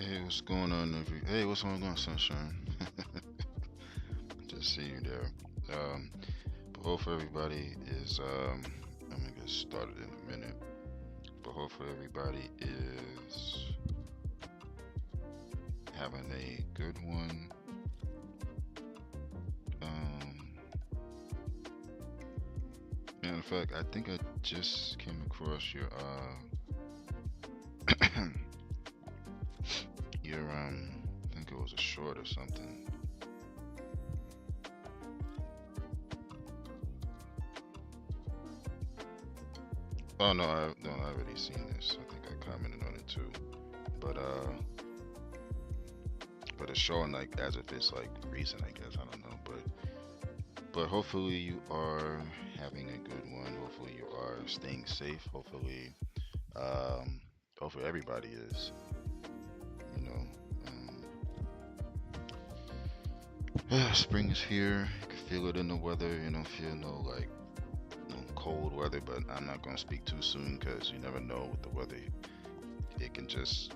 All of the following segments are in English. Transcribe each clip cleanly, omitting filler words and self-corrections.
Hey, what's going on, Hey, what's going on, Sunshine? Just see you there. But hopefully everybody is. I'm gonna get started in a minute. But hopefully everybody is having a good one. Um, and in fact, I think I just came across your your I think it was a short or something. Oh no, I already seen this. I think I commented on it too. But it's showing like as if it's like recent, I guess. I don't know, but hopefully you are having a good one. Hopefully you are staying safe. Um, hopefully everybody is. You know, spring is here. You can feel it in the weather. You don't feel no like cold weather, but I'm not gonna speak too soon because you never know with the weather. It can just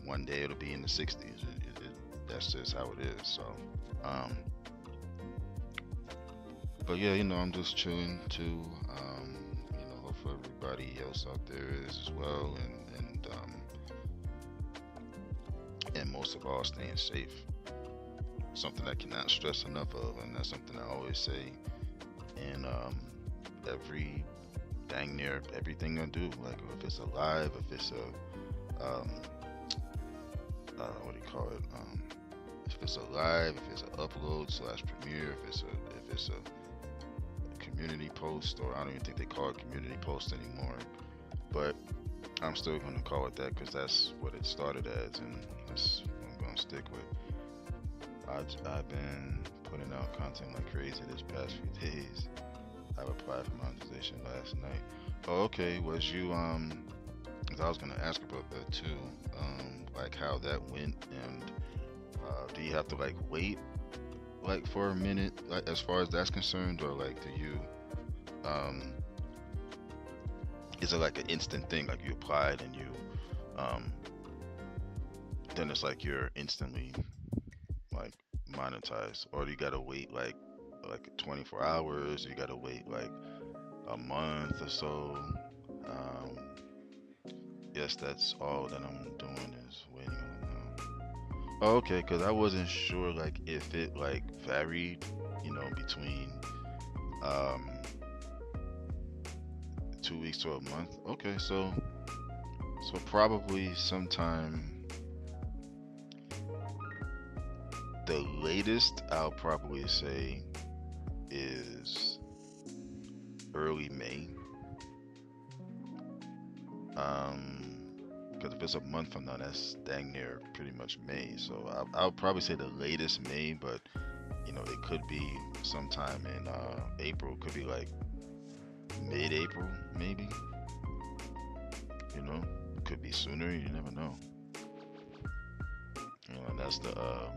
one day it'll be in the 60s. That's just how it is. So, um, but yeah, I'm just chilling too. Hopefully everybody else out there is as well, and most of all, staying safe. Something I cannot stress enough of, and that's something I always say. And every dang near everything I do, like if it's a live, if it's a what do you call it? If it's a live, if it's an upload slash premiere, if it's a community post, or I don't even think they call it community post anymore, but I'm still gonna call it that because that's what it started as, and that's what I'm gonna stick with. I've been putting out content like crazy this past few days. I've applied for monetization last night. Oh, okay. Was you 'cause I was gonna ask about that too. Like how that went, and do you have to like wait like for a minute, like as far as that's concerned, or like do you um is it like an instant thing, like you applied and you um then it's like you're instantly like monetized, or do you gotta wait like 24 hours? You gotta wait like a month or so. Um, yes, that's all that I'm doing is waiting on it now. Oh, okay, because I wasn't sure like if it like varied, between um 2 weeks to a month. Okay, so probably sometime the latest I'll probably say is early May. Um, because if it's a month from now, that's dang near pretty much May. So I'll probably say the latest May, but it could be sometime in April. Could be like mid-April, maybe. You know, could be sooner. You never know. And that's the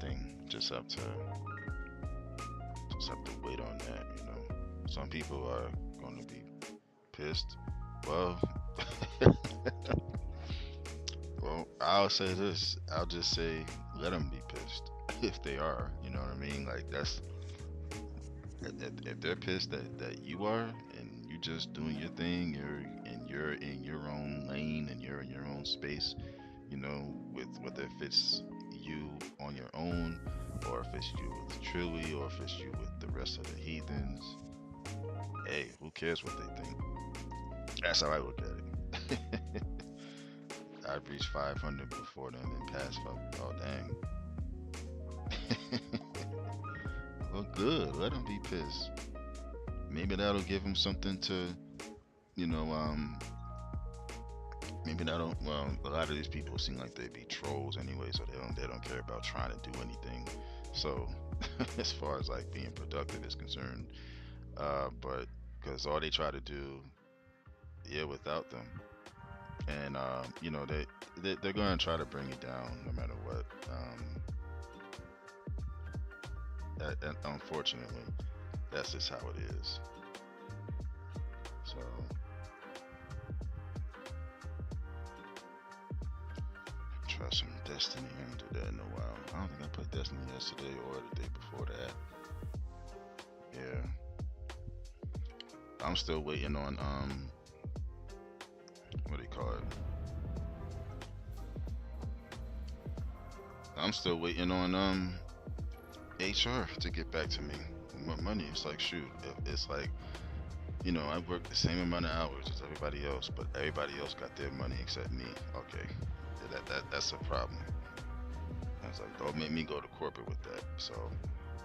thing. Just have to wait on that. Some people are going to be pissed. Well, well, I'll say this. I'll just say let them be pissed if they are. You know what I mean? Like that's if they're pissed that you are and you just doing your thing, you're in your own lane and you're in your own space. With whether if it's you on your own, or if it's you with Trilly, or if it's you with the rest of the heathens. Hey, who cares what they think? That's how I look at it. I've reached 500 before then and passed. Oh dang. Well, good. Let them be pissed. Maybe that'll give them something to, you know, um, maybe that'll. Well, a lot of these people seem like they be trolls anyway, so they don't care about trying to do anything. So, as far as like being productive is concerned, but because all they try to do, yeah, without them, and they're gonna try to bring you down no matter what. And unfortunately, that's just how it is. So Destiny. I haven't do that in a while. I don't think I played Destiny yesterday or the day before that. Yeah, I'm still waiting on what do you call it? I'm still waiting on HR to get back to me. Money. It's like shoot. It's like I work the same amount of hours as everybody else, but everybody else got their money except me. Okay, that's a problem. I was like, don't make me go to corporate with that. So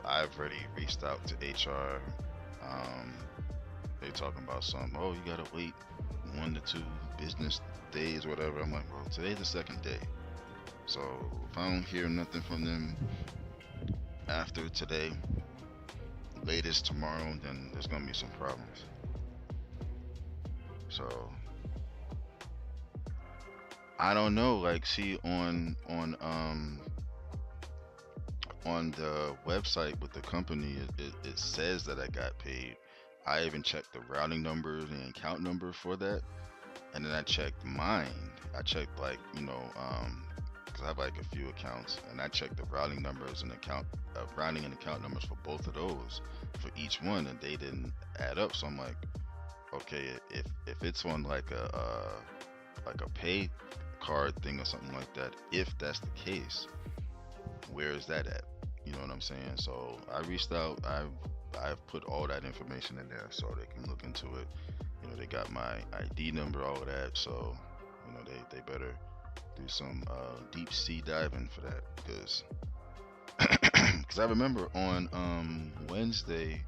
I've already reached out to HR. Um, they talking about something. Oh, you gotta wait 1 to 2 business days, or whatever. I'm like, well, today's the second day. So if I don't hear nothing from them after today, latest tomorrow, then there's gonna be some problems. So I don't know. Like, see on the website with the company, it says that I got paid. I even checked the routing number and account number for that, and then I checked mine. I checked like because I have like a few accounts, and I checked the routing numbers and routing and account numbers for both of those for each one, and they didn't add up. So I'm like, okay, if it's on like a pay card thing or something like that, if that's the case, where is that at? You know what I'm saying? So I reached out. I've put all that information in there so they can look into it. They got my ID number, all of that. So they better do some deep sea diving for that, because I remember on Wednesday.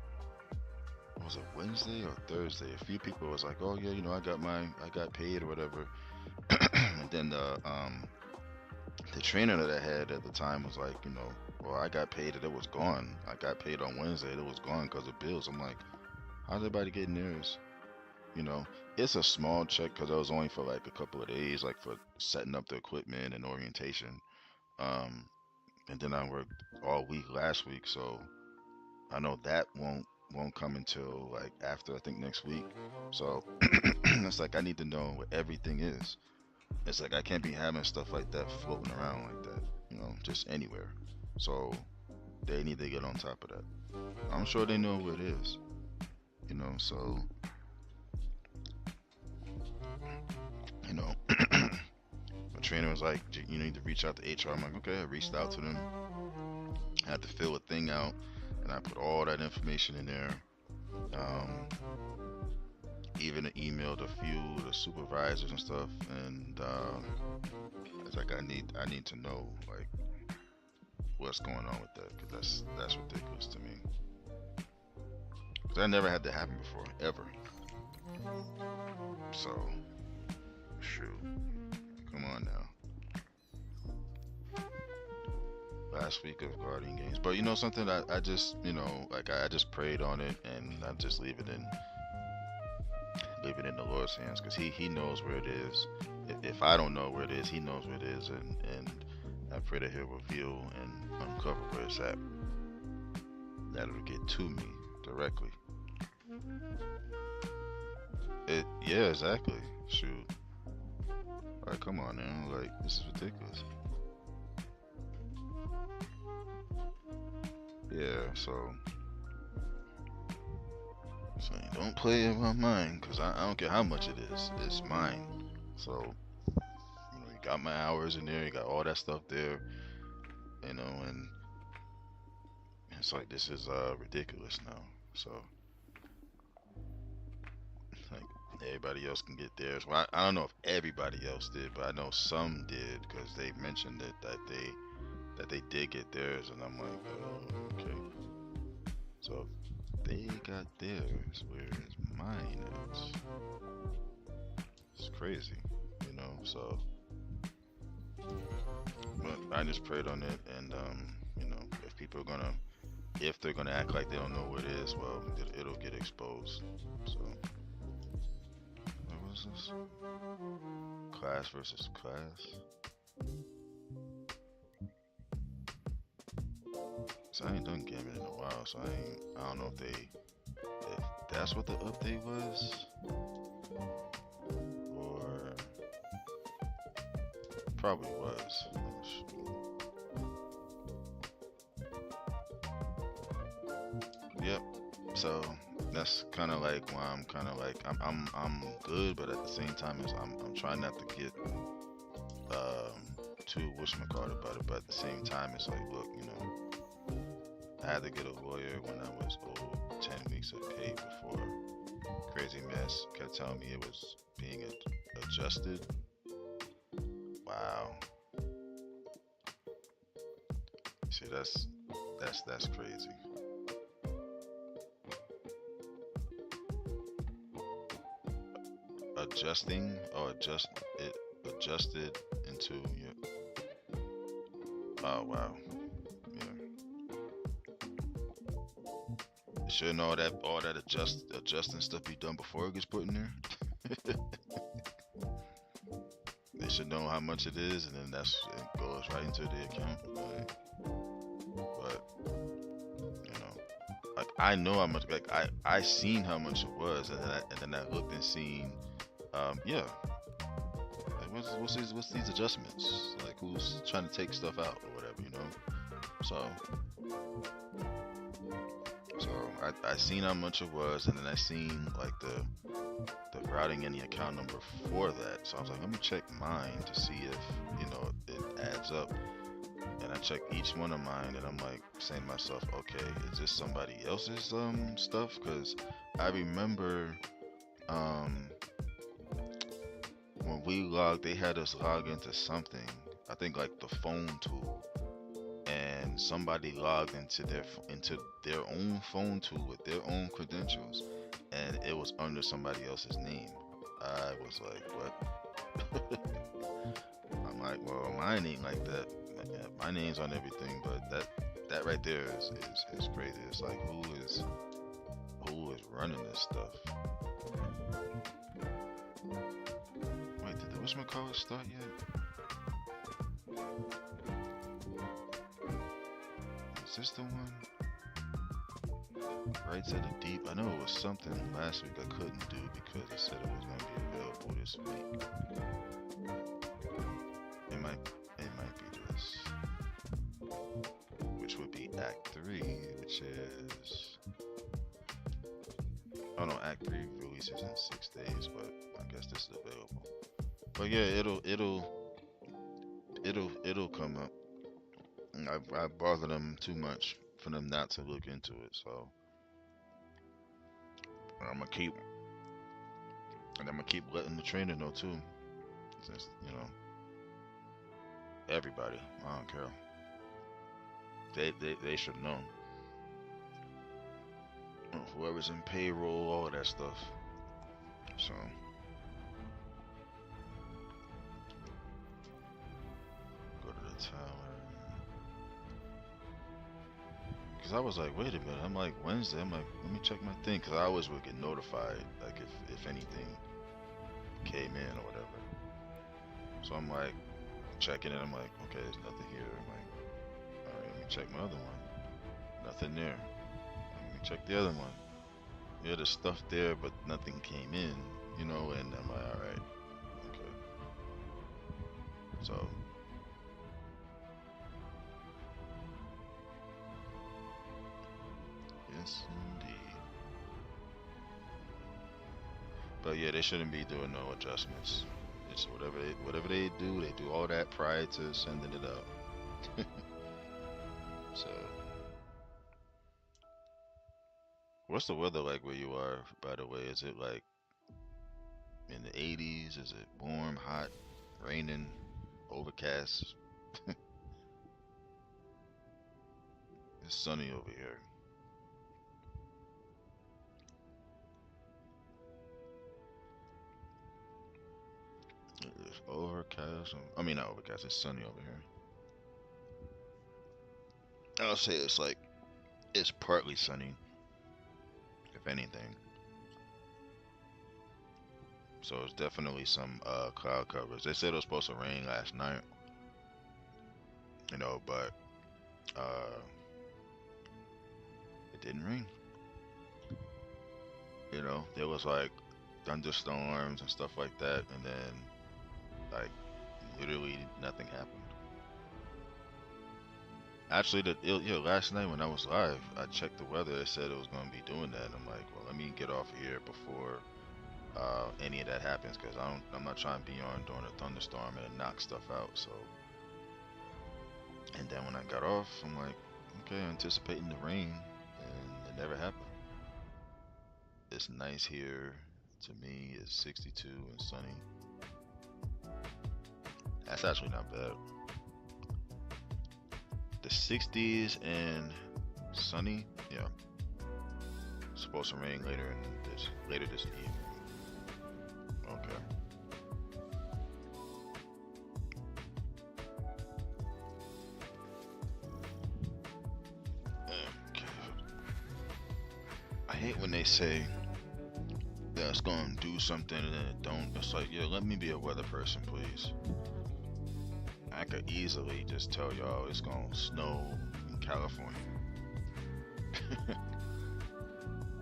Was it Wednesday or Thursday? A few people was like, "Oh yeah, I got paid or whatever." And then the trainer that I had at the time was like, well, I got paid and it was gone. I got paid on Wednesday and it was gone because of bills. I'm like, how's everybody getting theirs? It's a small check because it was only for like a couple of days, like for setting up the equipment and orientation. Um, and then I worked all week last week, so I know that won't come until like after I think next week. So it's like I need to know what everything is. It's like I can't be having stuff like that floating around like that, just anywhere. So they need to get on top of that. I'm sure they know what it is, so you know, my trainer was like, you need to reach out to HR. I'm like, okay, I reached out to them. I had to fill a thing out, and I put all that information in there. Um, Even emailed a few of the supervisors and stuff, and it's like I need to know like what's going on with that, because that's ridiculous to me. Because I never had that happen before, ever. So, shoot, come on now. Last week of Guardian Games, but something, I just like I just prayed on it, and I just leave it in the Lord's hands, because he knows where it is. If I don't know where it is, he knows where it is, and I pray that he'll reveal and uncover where it's at, that it'll get to me directly. Yeah, exactly. Shoot, like, come on now, like, this is ridiculous. Yeah, so don't play in my mind, because I don't care how much it is. It's mine. So, you got my hours in there. You got all that stuff there. And it's like, this is ridiculous now. So, like, everybody else can get theirs. Well, I don't know if everybody else did, but I know some did, because they mentioned it, that they did get theirs, and I'm like, oh, okay. So they got theirs, whereas mine is. It's crazy, so, but I just prayed on it, and if if they're gonna act like they don't know what it is, well, it'll get exposed. So, what was this? Class versus class. So I ain't done gaming in a while, so I don't know if that's what the update was, or probably was. So that's kind of like why I'm kind of like I'm good, but at the same time, I'm trying not to get too whatchamacallit about it. But at the same time, it's like, look, I had to get a lawyer when I was old, 10 weeks of pay before. Crazy Mess kept telling me it was being adjusted. Wow. See, that's crazy. Adjusting or adjusted into your. Oh wow. Yeah. Shouldn't all that adjusting stuff be done before it gets put in there? They should know how much it is, and then it goes right into the account. Right? But like I know how much. Like I seen how much it was, and then I looked and seen, yeah. Like what's these adjustments? Like who's trying to take stuff out or whatever. So so I seen how much it was, and then I seen like the routing and the account number for that. So I was like, let me check mine to see if it adds up. And I checked each one of mine, and I'm like saying to myself, okay, is this somebody else's stuff? Because I remember when they had us log into something. I think like the phone tool, and somebody logged into their own phone tool with their own credentials, and it was under somebody else's name. I was like, what? I'm like, well, mine ain't like that. Yeah, my name's on everything, but that right there is crazy. It's like who is running this stuff? Wait, did the whatchamacallit start yet? Is this the one? Right to the deep. I know it was something last week I couldn't do because it said it was gonna be available this week. It might be this, which would be Act 3, which is, oh no, Act 3 releases in 6 days, but I guess this is available. But yeah, it'll come up. I bother them too much for them not to look into it, so I'm gonna keep and I'm gonna keep letting the trainer know too. Since everybody, I don't care. They should know. Whoever's in payroll, all of that stuff. So go to the tower. Cause I was like, wait a minute. I'm like Wednesday. I'm like, let me check my thing. Cause I always would get notified, like if anything came in or whatever. So I'm like checking it. I'm like, okay, there's nothing here. I'm like, all right, let me check my other one. Nothing there. Let me check the other one. Yeah, there's stuff there, but nothing came in. And I'm like, all right, okay. So yes, indeed. But yeah, they shouldn't be doing no adjustments. It's whatever they do all that prior to sending it out. So, what's the weather like where you are, by the way? Is it like in the 80s? Is it warm, hot, raining, overcast? It's sunny over here. It's overcast. I mean, not overcast. It's sunny over here. I'll say it's partly sunny, if anything. So it's definitely some cloud covers. They said it was supposed to rain last night, but uh, it didn't rain. There was like thunderstorms and stuff like that, and then like literally nothing happened. Actually, last night when I was live, I checked the weather. It said it was gonna be doing that. I'm like, well, let me get off here before any of that happens, because I'm not trying to be on during a thunderstorm and knock stuff out. So, and then when I got off, I'm like, okay, anticipating the rain, and it never happened. It's nice here. To me, it's 62 and sunny. That's actually not bad. The 60s and sunny, yeah. It's supposed to rain later this evening. Okay. Okay. I hate when they say that it's gonna do something and then it don't. It's like, yeah, let me be a weather person, please. I could easily just tell y'all it's gonna snow in California.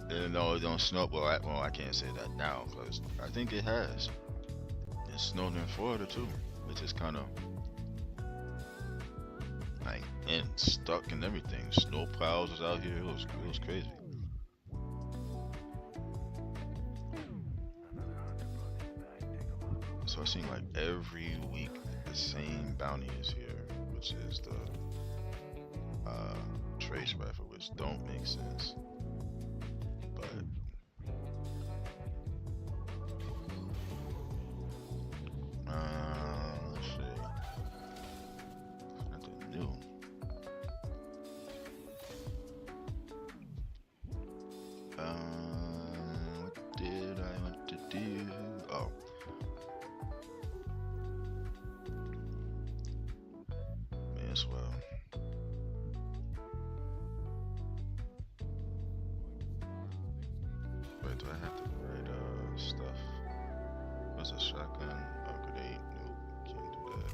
And no, it don't snow. Well, I can't say that now because I think it has. It snowed in Florida too, which is kind of like and stuck and everything. Snow plows was out here. It was crazy. So it seems like every week the same bounty is here, which is the trace rifle, which don't make sense. But let's see, nothing new. What did I want to do? Oh, may as well. Wait, do I have to write stuff? What's a shotgun? Oh, grenade? Nope, can't do that.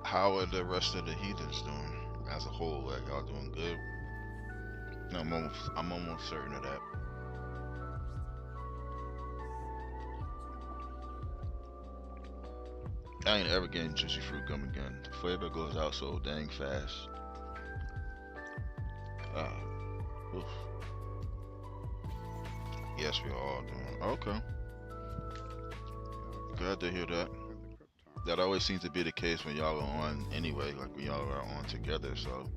How are the rest of the heathens doing as a whole? Like y'all doing good? I'm almost certain of that. I ain't ever getting juicy fruit gum again. The flavor goes out so dang fast. Oof. Yes, we are all doing. Okay, glad to hear that. That always seems to be the case when y'all are on anyway, like when y'all are on together. So,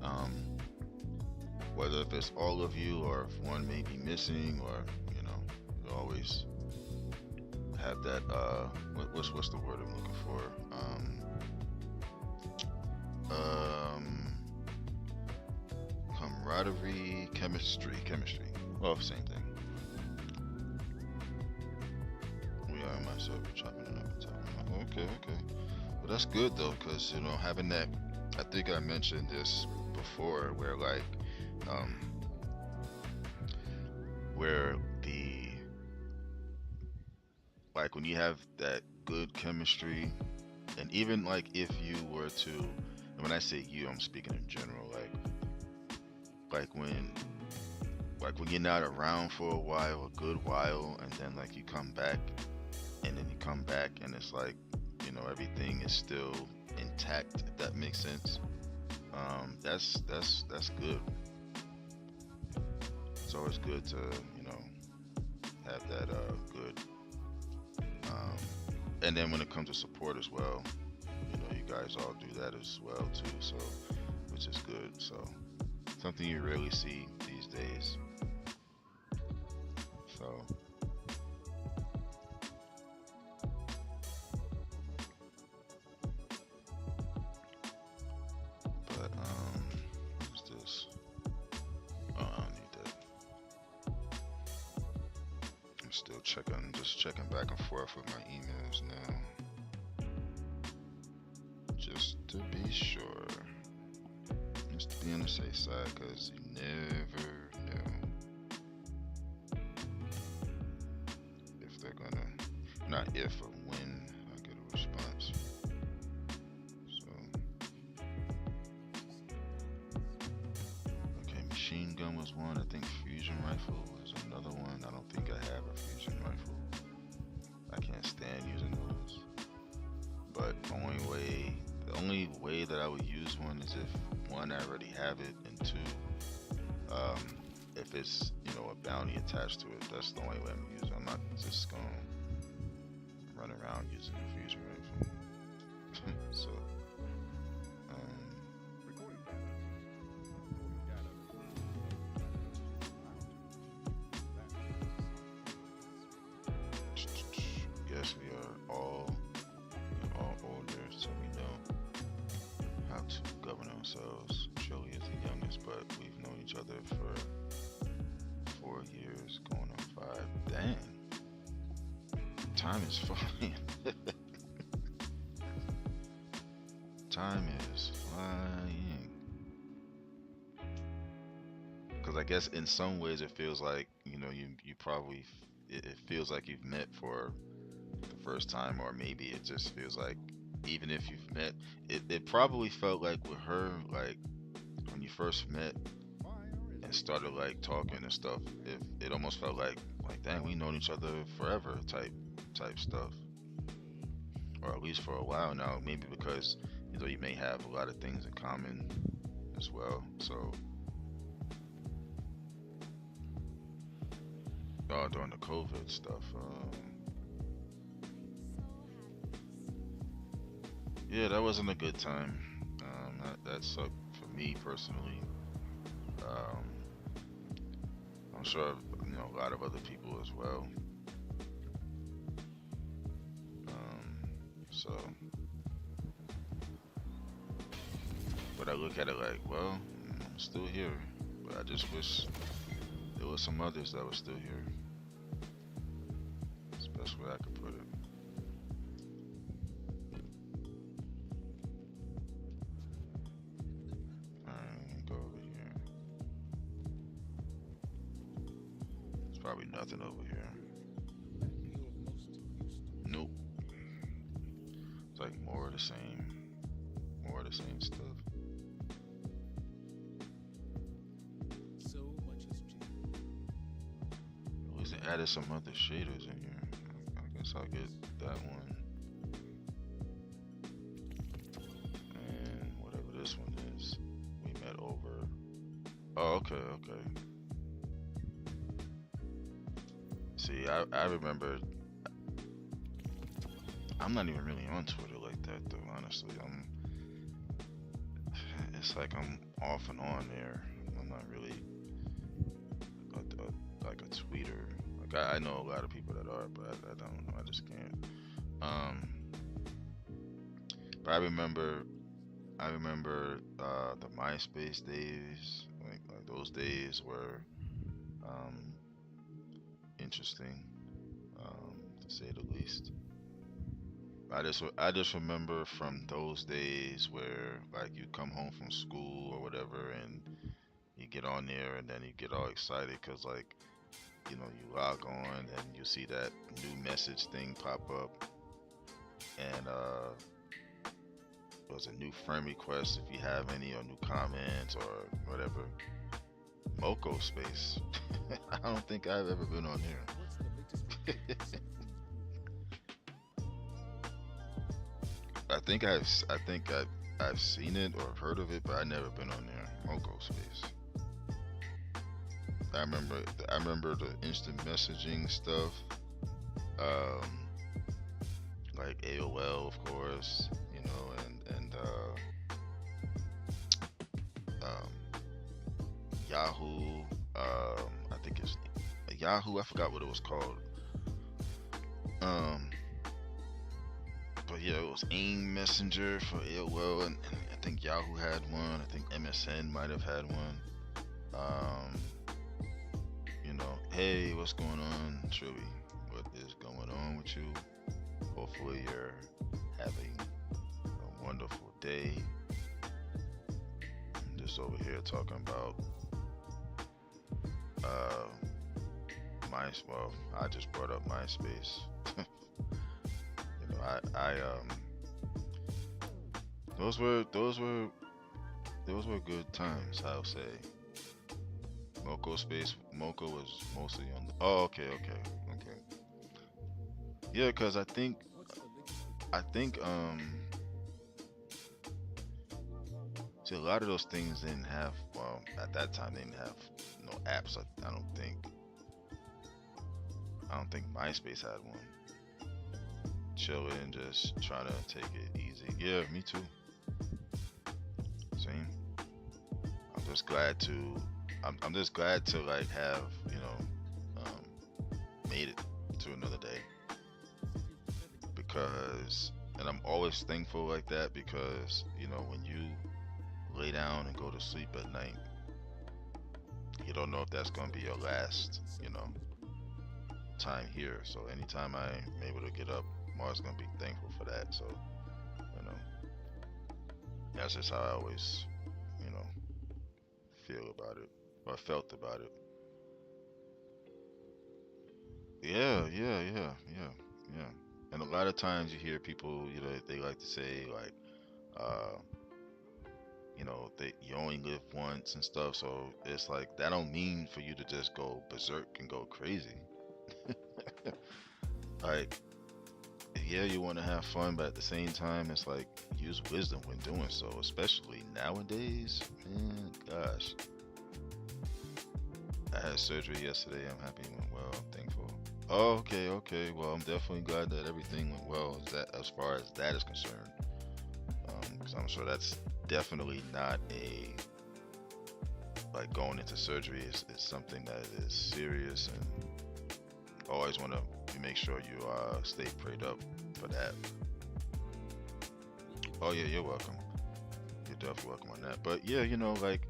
um, whether if it's all of you or if one may be missing, or you always have that. What's the word I'm looking for? Um, camaraderie, chemistry. Well, same thing. We are myself chopping it up and talking. Okay. Well, that's good though, because having that. I think I mentioned this before, where like, um, where the like when you have that good chemistry, and even like if you were to, and when I say you, I'm speaking in general, like when you're not around for a while, a good while, and then like you come back, and then you come back, and it's like everything is still intact. If that makes sense. That's good. It's always good to have that good. Um, and then when it comes to support as well, you guys all do that as well too. So which is good. So something you rarely see these days. So, but what's this? Oh, I don't need that. I'm still just checking back and forth with my emails now, just to be sure, just to be on the safe side, because you never know if they're gonna, not if or when I get a response. So, okay, machine gun was one. I think fusion rifle was another one. I don't think I have a fusion rifle. I can't stand using those. use one is if one, I already have it, and two, um, if it's a bounty attached to it. That's the only way I'm using. I'm not just gonna run around using a fusion rifle. So, um, guess we're all older, so we know how to govern ourselves. Shirley is the youngest, but we've known each other for 4 years, going on 5. Dang, time is flying. Time is flying. Because I guess in some ways it feels like you probably it feels like you've met for the first time, or maybe it just feels like even if you've met, it probably felt like with her, like when you first met and started like talking and stuff, it almost felt like dang, we known each other forever type stuff, or at least for a while now. Maybe because you may have a lot of things in common as well. So during the COVID stuff, yeah, that wasn't a good time. That sucked for me personally. Um, I'm sure a lot of other people as well. So, but I look at it like, well, I'm still here, but I just wish there was some others that were still here. That's the best way I could put it. Alright, go over here. There's probably nothing over here. Nope. It's like more of the same. More of the same stuff. At least they added some other shaders in here. I guess I'll get that one. And whatever this one is. We met over. Oh, okay. See, I remember. I'm not even really on Twitter like that though, honestly. It's like I'm off and on there. I'm not really like a tweeter. Like I know a lot of people that are, but I don't know. I just can't. But I remember the MySpace days. Like those days were um, interesting, to say the least. I just remember from those days where like you come home from school or whatever, and you get on there, and then you get all excited because like you log on and you see that new message thing pop up, and there's a new friend request if you have any, or new comments or whatever. Moco space. I don't think I've ever been on here. I think I've seen it or heard of it, but I never been on there. Moco space. I remember the instant messaging stuff, um, like AOL, of course, and Yahoo. I think it's Yahoo. I forgot what it was called. Um, but yeah, it was AIM Messenger for AOL, and I think Yahoo had one. I think MSN might have had one. Um, hey, what's going on, Trilly? What is going on with you? Hopefully you're having a wonderful day. I'm just over here talking about uh well, I just brought up MySpace. I those were good times, I'll say. Moco was mostly on the. Oh, okay. Yeah, because I think See, a lot of those things didn't have. Well, at that time, they didn't have no apps. I don't think. I don't think MySpace had one. Chilling, just trying to take it easy. Yeah, me too. Same. I'm just glad to. I'm just glad to like have made it to another day because, and I'm always thankful like that because when you lay down and go to sleep at night, you don't know if that's gonna be your last time here. So anytime I'm able to get up, I'm always gonna be thankful for that. So you know that's just how I always you know feel about it or felt about it. Yeah. And a lot of times you hear people, they like to say like, uh, that you only live once and stuff. So it's like that don't mean for you to just go berserk and go crazy. Like, yeah, you want to have fun, but at the same time, it's like use wisdom when doing so, especially nowadays. Man, gosh, I had surgery yesterday. I'm happy it went well. I'm thankful. Oh, okay. Well, I'm definitely glad that everything went well as far as that is concerned. Because I'm sure that's definitely not a like going into surgery is something that is serious, and always want to make sure you stay prayed up for that. Oh yeah, you're welcome. You're definitely welcome on that. But yeah, like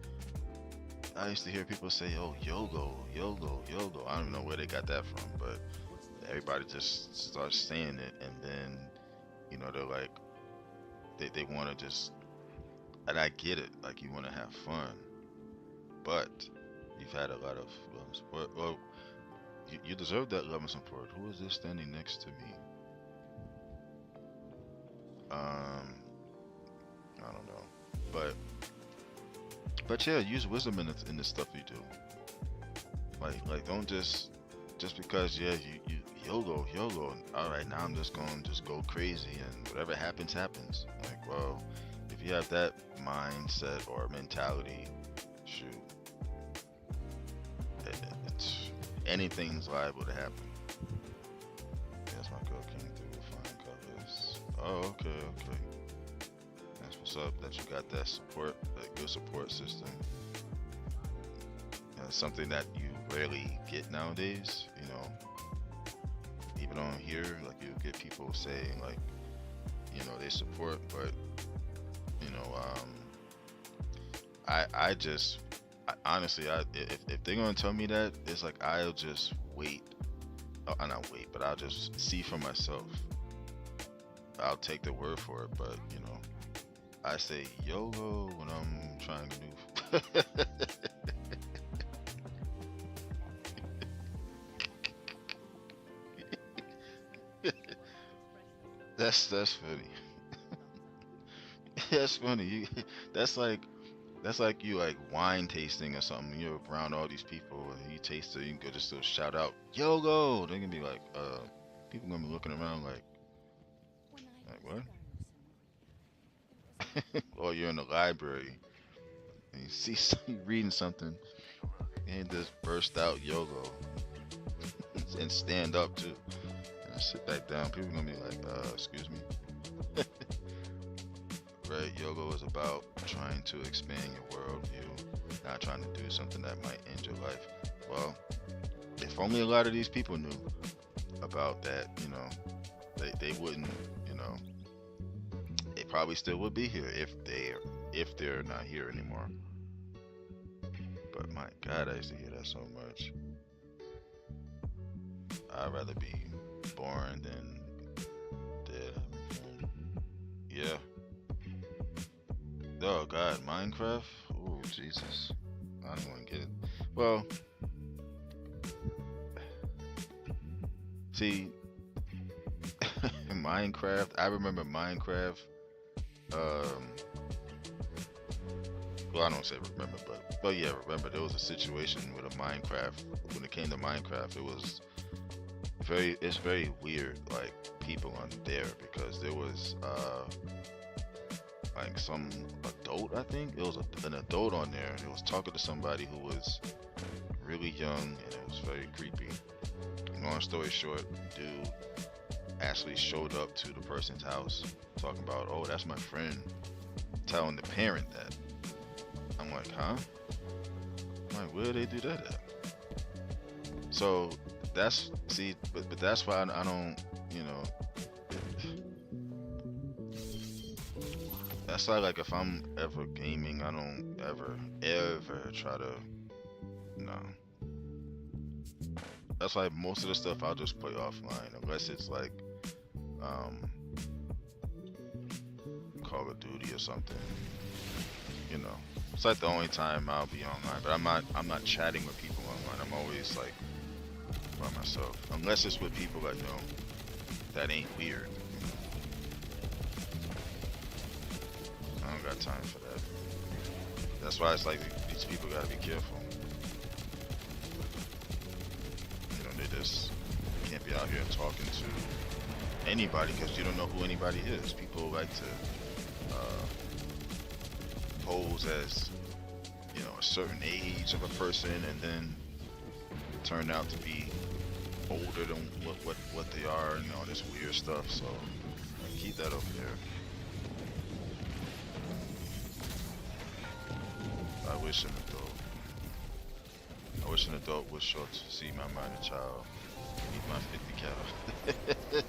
I used to hear people say, "Oh, yogo." I don't know where they got that from, but everybody just starts saying it, and then they're like, they want to just, and I get it, like you want to have fun, but you've had a lot of love and support. Well, you deserve that love and support. Who is this standing next to me? I don't know, but yeah, use wisdom in the stuff you do. Like don't just because you YOLO. All right, now I'm just going to just go crazy and whatever happens. Like, well, if you have that mindset or mentality, shoot, it's anything's liable to happen. Yes, my girl came through with fine colors. Oh, okay. That's what's up. That you got that support, that good support system. That's something that you rarely get nowadays. Even on here, like you get people saying like, they support, but honestly, if they're gonna tell me that, it's like I'll just wait. Oh, I not wait, but I'll just see for myself. I'll take the word for it, but I say YOLO when I'm trying to do. That's funny. That's funny. That's like you like wine tasting or something. You're around all these people and you taste it. You can go just still shout out YOLO. They're gonna be like, people gonna be looking around like what? Or you're in the library and you see you reading something and just burst out YOLO and stand up too and sit back down. People gonna be like, excuse me. Right, yoga is about trying to expand your worldview, not trying to do something that might end your life. Well, if only a lot of these people knew about that, they wouldn't, they probably still would be here if they're not here anymore. But my God, I used to hear that so much. I'd rather be born than dead. Yeah. Oh God, Minecraft? Oh Jesus, I don't want to get it. Well, see, Minecraft. I remember Minecraft. Well, I don't say remember, but yeah, remember there was a situation with a Minecraft. When it came to Minecraft, it was it's very weird. Like people on there because there was like some adult. I think it was an adult on there. It was talking to somebody who was really young, and it was very creepy. Long story short, dude actually showed up to the person's house, talking about, "Oh, that's my friend," telling the parent that. I'm like, huh? I'm like, where did they do that at? So that's see, but that's why I don't, you know, that's why like if I'm ever gaming, I don't ever try to, no. That's like most of the stuff I'll just play offline unless it's like um Call of Duty or something, you know. It's like the only time I'll be online, but I'm not chatting with people online. I'm always like by myself, unless it's with people I know that ain't weird. I don't got time for that. That's why it's like these people gotta be careful. You know, they just can't be out here talking to anybody because you don't know who anybody is. People like to pose as, you know, a certain age of a person and then turn out to be older than what they are and all this weird stuff. So keep that over there. I wish an adult would show to see my minor child eat my 50 cattle.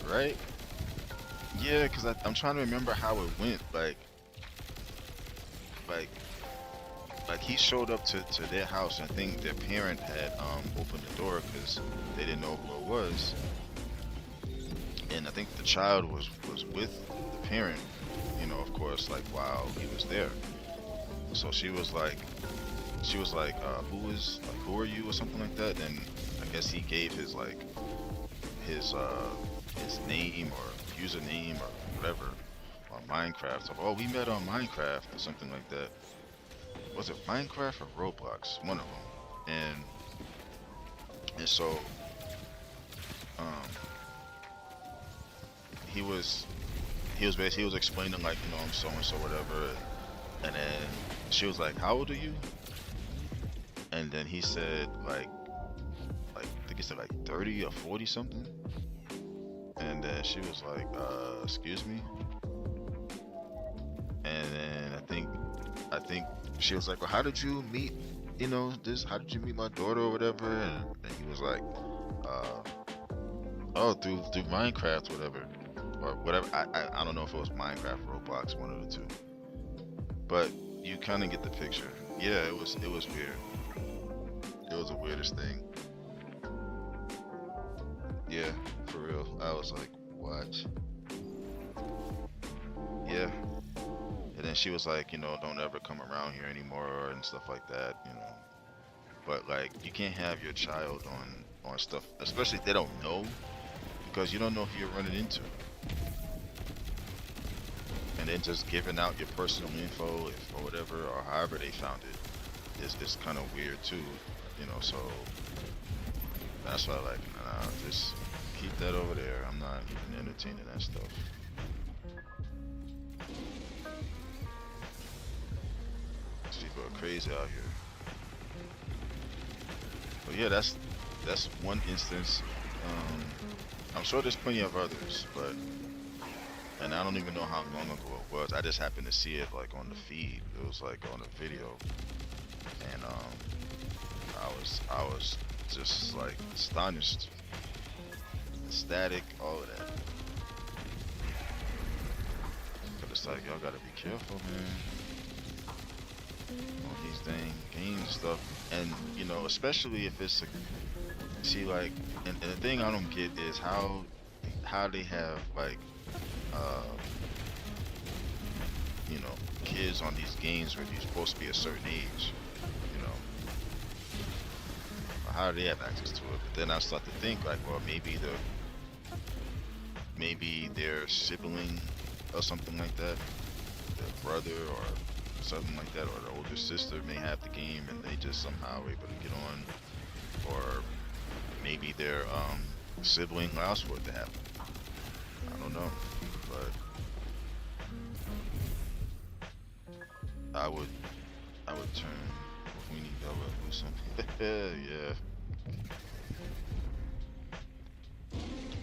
Right? Yeah, because I'm trying to remember how it went. Like, like he showed up to their house. And I think their parent had opened the door because they didn't know who it was. And I think the child was with the parent, you know, of course, like while he was there. So she was like, who are you or something like that. And I guess he gave his like his name or username or whatever on Minecraft. So, oh, we met on Minecraft or something like that. Was it Minecraft or Roblox? One of them. And so um, he was explaining like, you know, I'm so and so whatever. And then she was like, "How old are you?" And then he said I think he said like 30 or 40 something. And then she was like, excuse me. And then I think she was like, "Well, how did you meet, you know, this? How did you meet my daughter or whatever?" And he was like, "Oh, through Minecraft, whatever, or whatever." I don't know if it was Minecraft, Roblox, one of the two. But you kind of get the picture. Yeah, it was weird. It was the weirdest thing. Yeah, for real. I was like, what? Yeah. And then she was like, you know, don't ever come around here anymore and stuff like that, you know. But like, you can't have your child on stuff, especially if they don't know, because you don't know who you're running into. And then just giving out your personal info or whatever, or however they found it, is kind of weird too, you know. So that's why, like, nah, just keep that over there. I'm not even entertaining that stuff. These people are crazy out here. But yeah, that's one instance. I'm sure there's plenty of others, but. And I don't even know how long ago it was. I just happened to see it like on the feed. It was like on a video, and I was just like astonished, ecstatic, all of that. But it's like y'all gotta be careful, man. All these dang games and stuff, and you know, especially if it's see like, and the thing I don't get is how they have like. You know, kids on these games where you're supposed to be a certain age, you know, how do they have access to it? But then I start to think like, well, maybe their sibling or something like that, their brother or something like that, or the older sister may have the game and they just somehow able to get on, or maybe their sibling allows for it to happen. I don't know, but I would I would turn Queenie Bella or something. Yeah.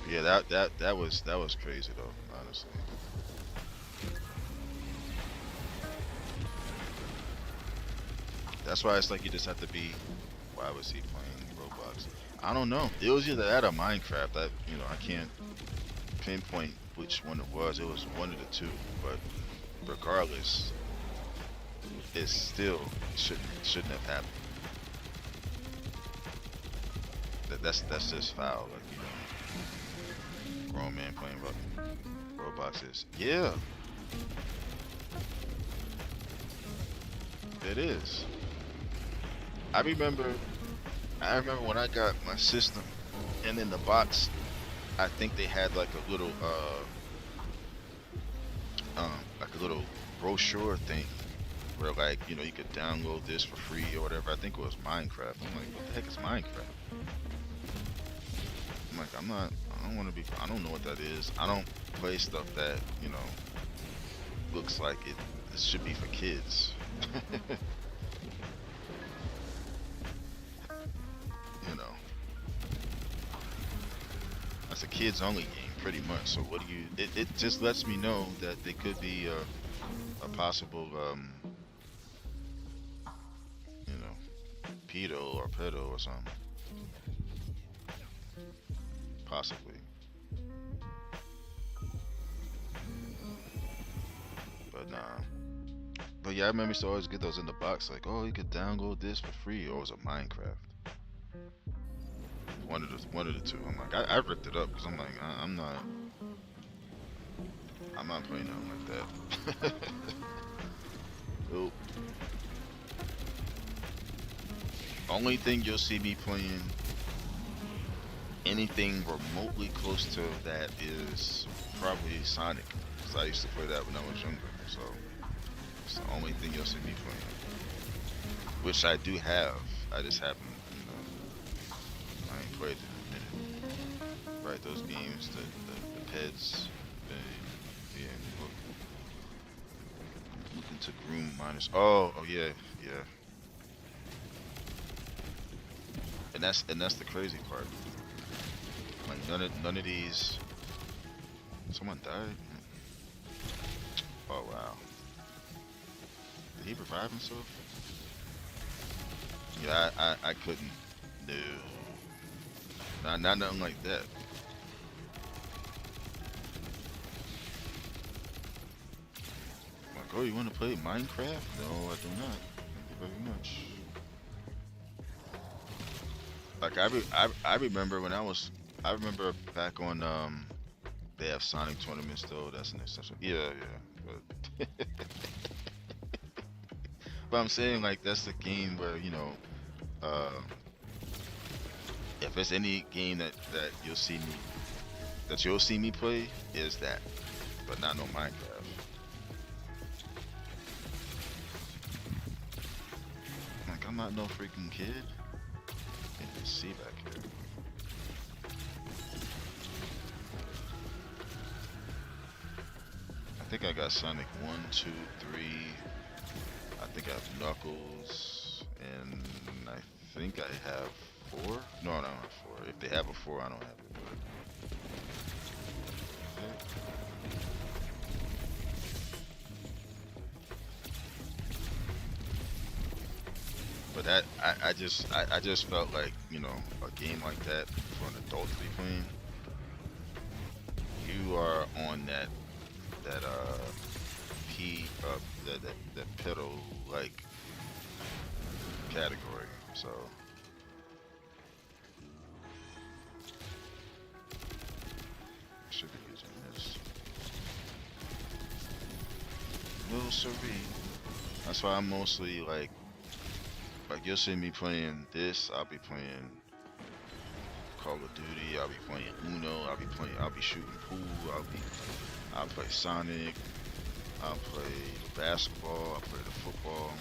Yeah, that was crazy though, honestly. That's why it's like you just have to be. Why was he playing Roblox? I don't know. It was either that or Minecraft. I can't pinpoint which one it was. It was one of the two. But regardless, it still shouldn't have happened. That's just foul. Like grown man playing Roblox is. Yeah, it is. I remember. I remember when I got my system, and in the box, I think they had like a little like a little brochure thing where like you could download this for free or whatever. I think it was Minecraft. I'm like, what the heck is Minecraft? I'm like, I don't want to be. I don't know what that is. I don't play stuff that looks like it should be for kids. you know, that's a kids only game pretty much. So what do you? It just lets me know that they could be a possible you know pedo or pedo or something possibly. But nah. But yeah, I remember used to always get those in the box, like, oh, you could download this for free, or was it Minecraft? One of the two. I'm like, I ripped it up because I'm like, I'm not playing nothing like that. Nope. Only thing you'll see me playing anything remotely close to that is probably Sonic, because I used to play that when I was younger. So it's the only thing you'll see me playing, which I do have. I just haven't, I ain't played it in a minute. Right, those games, the Peds, yeah, looking to groom minors. Oh yeah, yeah. And that's the crazy part. Like none of these. Someone died. Oh wow. Did he revive himself? Yeah, I couldn't. No. Not nothing like that. Like, oh, you want to play Minecraft? No, I do not. Thank you very much. Like I remember when I remember back on they have Sonic tournaments though. That's an exception. Yeah, yeah. But I'm saying like that's the game where uh, if there's any game that you'll see me play is that, but not no Minecraft. Like I'm not no freaking kid. Can't even see back here. I think I got Sonic 1, 2, 3. I think I have Knuckles, and I think I have 4. No, I don't have 4. If they have a 4, I don't have it. But I just felt like a game like that for an adult to be playing, you are on that P that pedal like category. So I should be using this. No siree. That's why I'm mostly like you'll see me playing this. I'll be playing Call of Duty. I'll be playing Uno. I'll be shooting pool. I'll play Sonic. I'll play basketball. I'll play the football,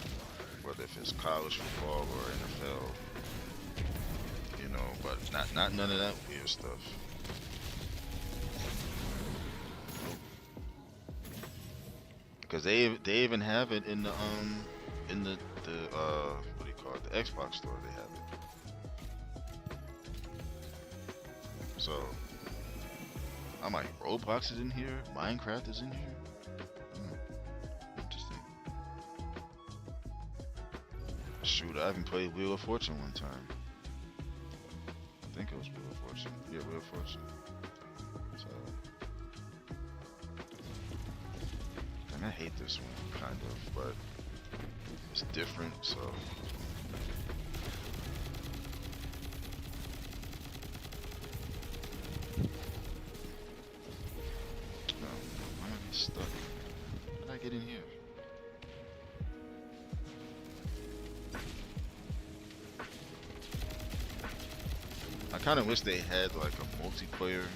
whether if it's college football or NFL. But not none of that weird stuff. Because they even have it in the what do you call it, the Xbox store. They have it. So I'm like, Roblox is in here, Minecraft is in here. Interesting. Shoot, I even played Wheel of Fortune one time. I think it was Wheel of Fortune. Yeah, Wheel of Fortune. So, and I hate this one, kind of, but it's different, so. Why am I stuck? How did I get in here? I kind of wish they had like a multiplayer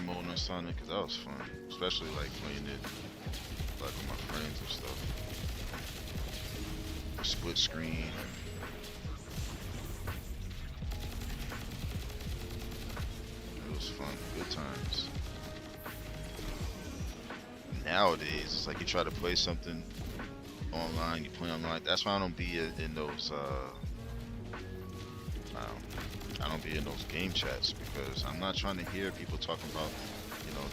mode on Sonic, because that was fun, especially like playing it like with my friends and stuff. Split screen. It was fun, good times. Nowadays, it's like you try to play something online, you play online. That's why I don't be in those. I don't be in those game chats, because I'm not trying to hear people talking about, you know,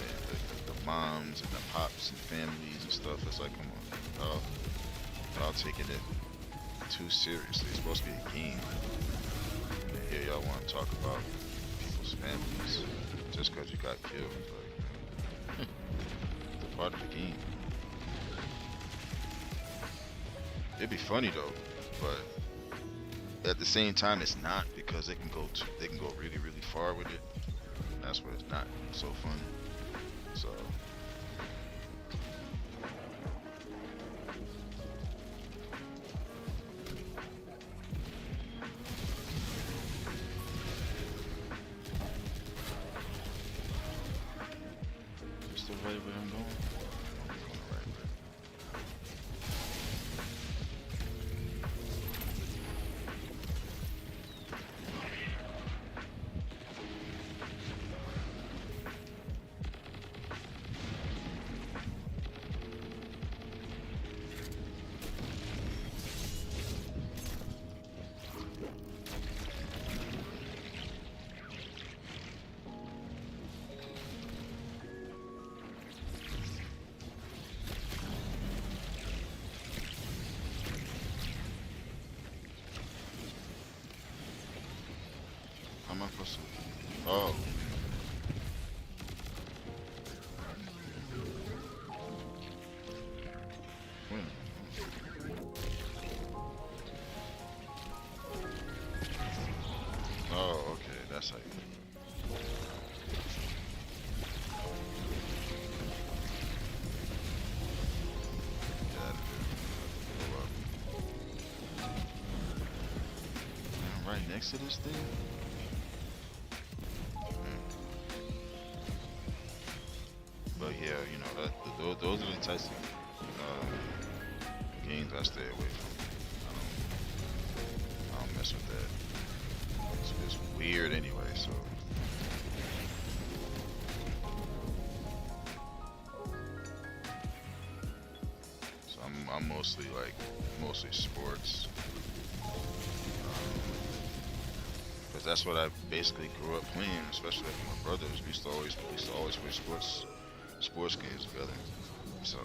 the moms and the pops and families and stuff. It's like, come on, y'all taking it too seriously. It's supposed to be a game. And here y'all want to talk about people's families just because you got killed. Like, it's part of the game. It'd be funny though, but at the same time, it's not, because they can go really really far with it. That's where it's not so fun. So it's the right way I'm going. I'm going the right way. How am I supposed to? Oh. Oh, okay, that's how you do it. Get out of there. Go up. I'm right next to this thing? But yeah, you know, those are the types of games I stay away from. I don't mess with that. It's weird anyway, so. So I'm mostly sports. Because that's what I basically grew up playing, especially with my brothers. We used to always play sports games together. So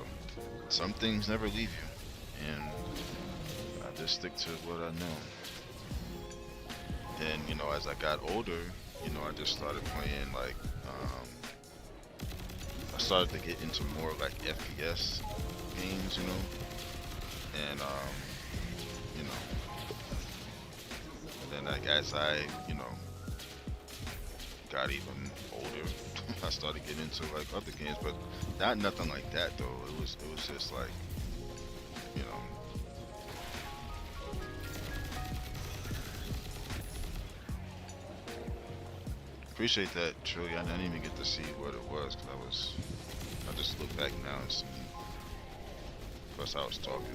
some things never leave you, and I just stick to what I know. Then, you know, as I got older, you know, I just started playing like I started to get into more like FPS games, you know, and you know, and then like as I, you know, got even older, I started getting into like other games, but not nothing like that though. It was just like, you know. Appreciate that, Trillion. I didn't even get to see what it was, because I just look back now and see. Plus I was talking,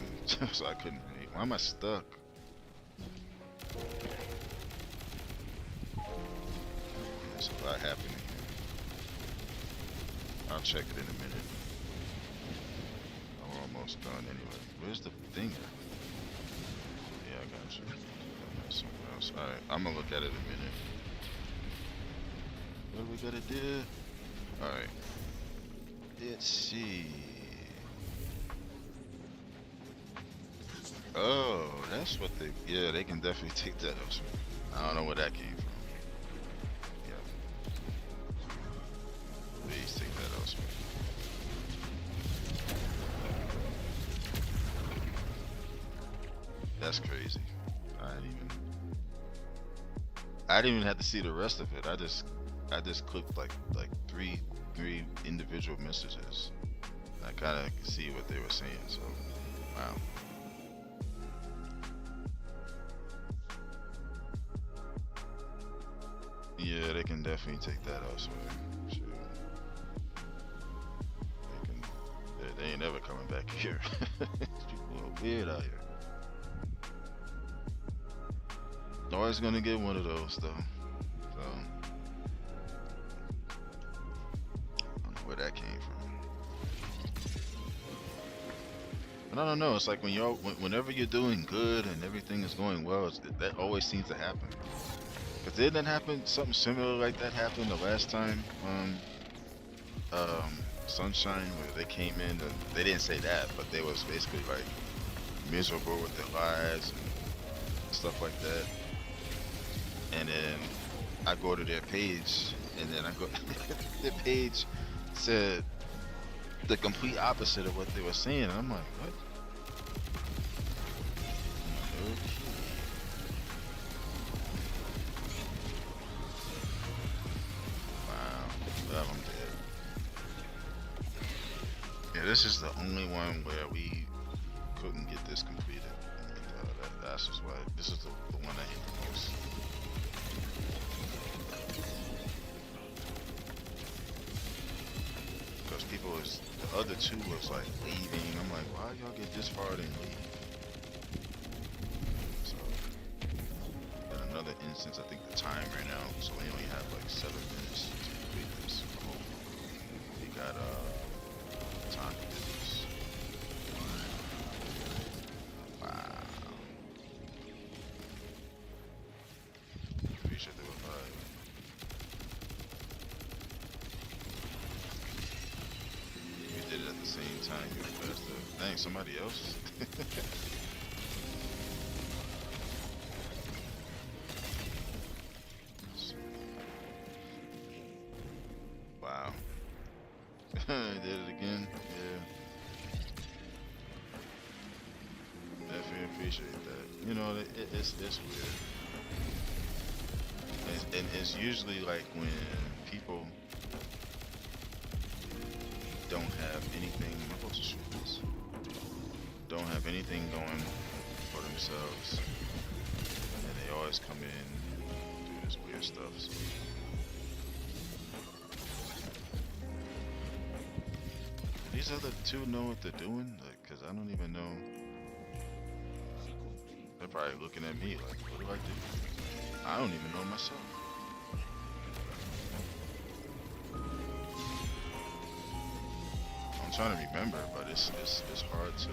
so I couldn't read. Why am I stuck? There's a lot happening here. I'll check it in a minute. almost done anyway. Where's the thing? Yeah, I got you. Somewhere else. Alright, I'm gonna look at it in a minute. What do we gotta do? Alright. Let's see. Oh, that's what they. Yeah, they can definitely take that elsewhere. I don't know where that came from. Yeah, please take that elsewhere. That's crazy. I didn't even. I didn't even have to see the rest of it. I just clicked like three individual messages. I kind of see what they were saying. So, wow. Yeah, they can definitely take that elsewhere. Sure. They can. They ain't never coming back here. People are weird out here. Always gonna get one of those though. So I don't know where that came from. But I don't know. It's like whenever you're doing good and everything is going well, that always seems to happen. Cause didn't that happen? Something similar like that happened the last time. Sunshine, where they came in and they didn't say that, but they was basically like miserable with their lives and stuff like that. And then I go to their page, and then I go their page said the complete opposite of what they were saying. I'm like, what? Okay. Wow. Well, I'm dead. Yeah, this is the only one where we couldn't get this completed. And, that's just why this is the one I hate the most. Because people was the other two was like leaving. I'm like, why y'all get this far and leave? So in another instance, I think the time right now, so we only have like 7 minutes to complete this. We got time to do this. Wow. Appreciate the reply. We did it at the same time. You were faster. Dang, somebody else? Wow. I did it again. Yeah. Definitely appreciate that. You know, it's weird. And it's usually like when people don't have anything. Am I supposed to shoot this? Don't have anything going for themselves, and they always come in and do this weird stuff. So. These other two know what they're doing? Like, cause I don't even know. They're probably looking at me like, what do I do? I don't even know myself. I'm trying to remember, but it's hard to.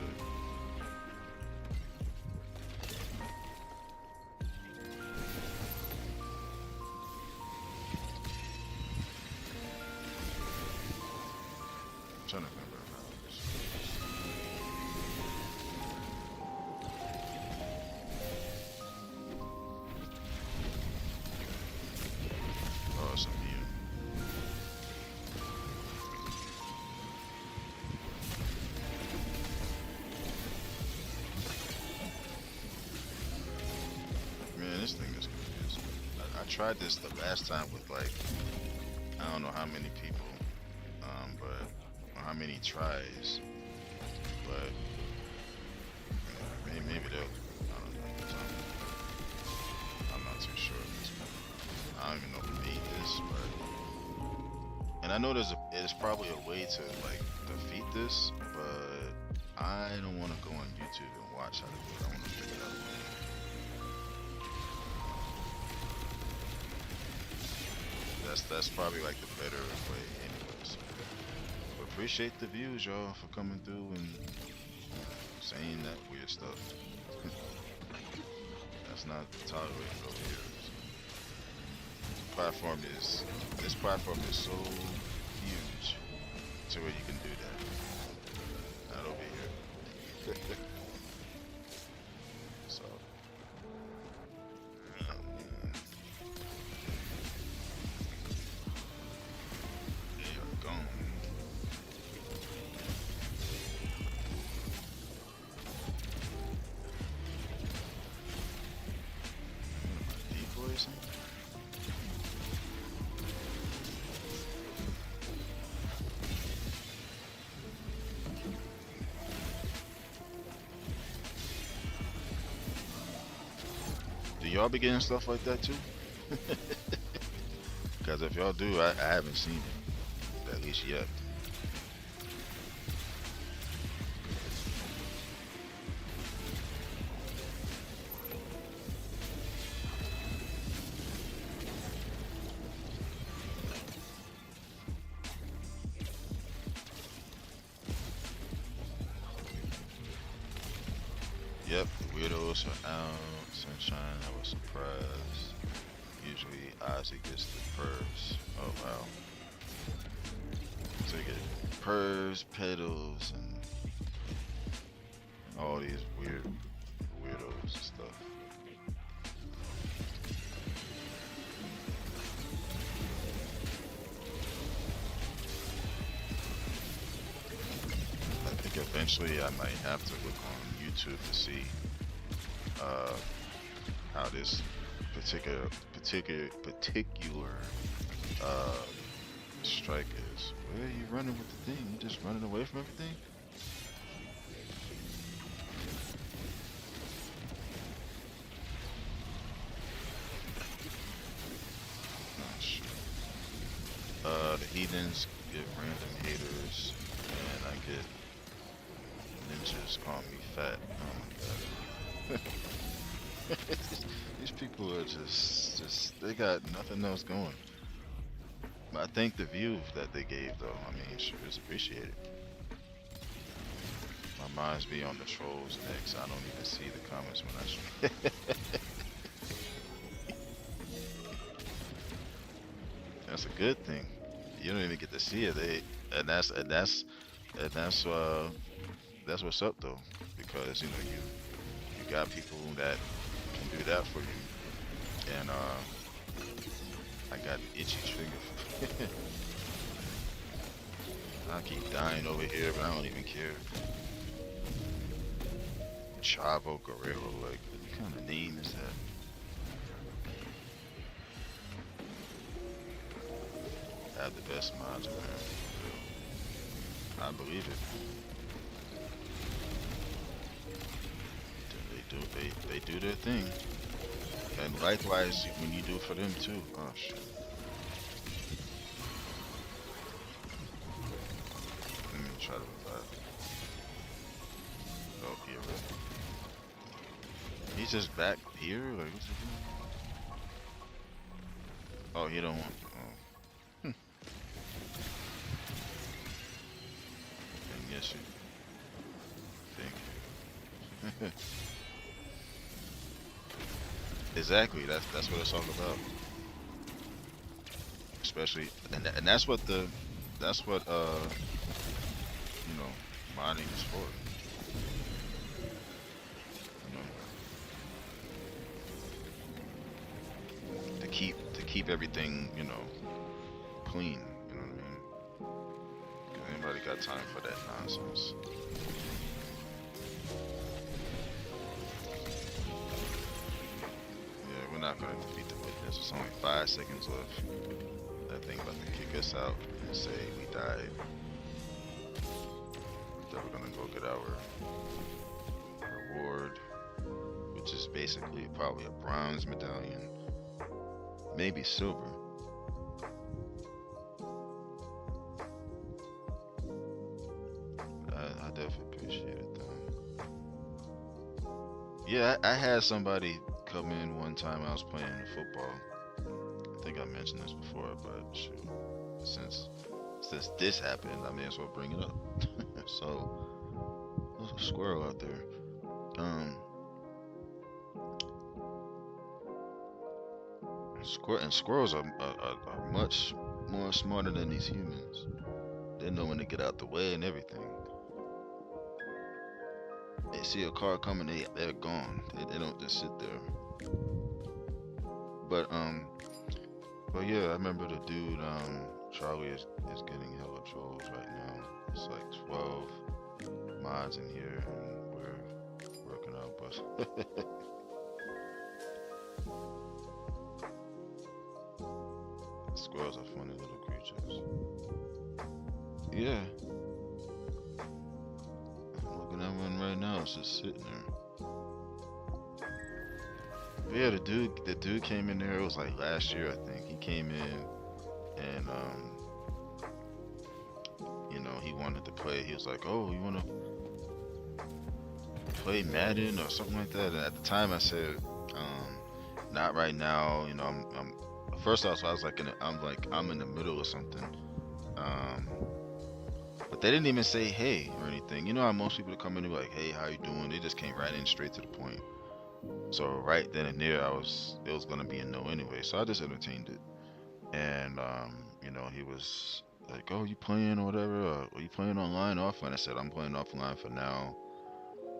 I'm trying to remember about this. Oh, it's a mute. Man, this thing is confusing. I tried this the last time with like, I don't know how many people, but or how many tries, but maybe they'll. I don't know. I'm not too sure at this point. I don't even know who made this, but and I know there's probably a way to like defeat this, but I don't want to go on YouTube and watch how to do it. I want to figure it out. That's probably like the better way anyways. But appreciate the views, y'all, for coming through and saying that weird stuff. That's not tolerated over here. Platform is this platform is so huge to where you can do that. Not over here. So they are gone. Decoy or something? Do y'all be getting stuff like that too? Because if y'all do, I haven't seen it, at least yet. Yep, weirdos are out. Sunshine, I was surprised. Usually Ozzy gets the purrs. Oh wow. So you get purrs, pedals, and all these weirdos and stuff. I think eventually I might have to look on YouTube to see uh, how this particular uh, strike is. Where are you running with the thing? You just running away from everything? Oh shit. The heathens get random haters, and I get ninjas calling me fat. Oh my god. These people are just they got nothing else going. But I think the view that they gave though, I mean, sure is appreciated. My mind's be on the trolls next. I don't even see the comments when I stream. That's a good thing. You don't even get to see it. And that's what's up though, because you know you got people that can do that for you, and I got an itchy trigger. I keep dying over here, but I don't even care. Chavo Guerrero, like what kind of name is that? Have the best mods around. I believe it. They do their thing, and likewise when you do it for them too. Oh shit. Let me try to revive. Oh, yeah, right. He's just back here? Like, what's he doing? Oh, he don't want. Oh. And yes, you. Thank you. Exactly. That's what it's all about. Especially, and that's what you know modding is for. You know, to keep everything clean. You know what I mean? 'Cause anybody got time for that nonsense? Yeah, we're not gonna defeat the witness. It's only 5 seconds left. That thing about to kick us out and say we died. Then we're gonna go get our reward, which is basically probably a bronze medallion, maybe silver. I definitely appreciate it though. Yeah, I had somebody come in one time. I was playing football. I think I mentioned this before, but shoot, since this happened, I may as well bring it up. So, There's a squirrel out there. Um, squirrels are much more smarter than these humans. They know when to get out the way and everything. They see a car coming, they're gone. They don't just sit there. But but yeah, I remember the dude. Charlie is getting hella trolls right now. It's like 12 mods in here, and we're working out. But squirrels are funny little creatures. Yeah, I'm looking at one right now. It's just sitting there. But yeah, the dude came in there. It was like last year, I think. He came in and he wanted to play. He was like, "Oh, you wanna play Madden or something like that?" And at the time, I said, "Not right now." I'm first off, so I was like, I'm in the middle of something. Um, but they didn't even say hey or anything. You know how most people come in and be like, "Hey, how you doing?" They just came right in straight to the point. So right then and there, it was gonna be a no anyway. So I just entertained it. And he was like, "Oh, you playing or whatever? Or are you playing online, offline?" I said, "I'm playing offline for now."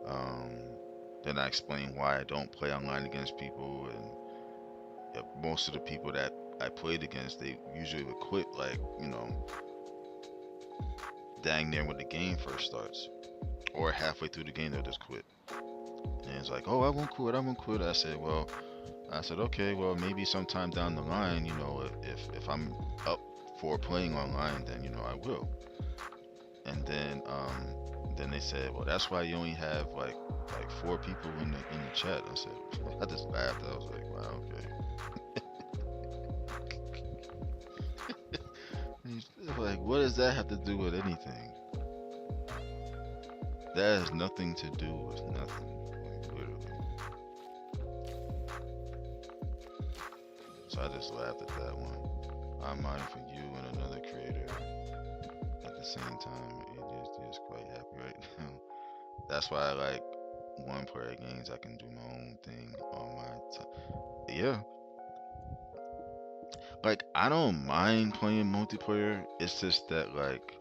Um, then I explained why I don't play online against people, and yeah, most of the people that I played against, they usually would quit, like dang near when the game first starts, or halfway through the game they'll just quit. And it's like, "Oh, I won't quit, I won't quit." I said, "Okay, well, maybe sometime down the line, if I'm up for playing online, then I will." And then they said, "Well, that's why you only have like four people in the chat." I said, I just laughed. I was like, "Wow, okay." He's like, "What does that have to do with anything? That has nothing to do with nothing, like literally." So I just laughed at that one. I'm minding for you and another creator at the same time. It is quite happy right now. That's why I like one player games. I can do my own thing on my time. Yeah, like I don't mind playing multiplayer. It's just that like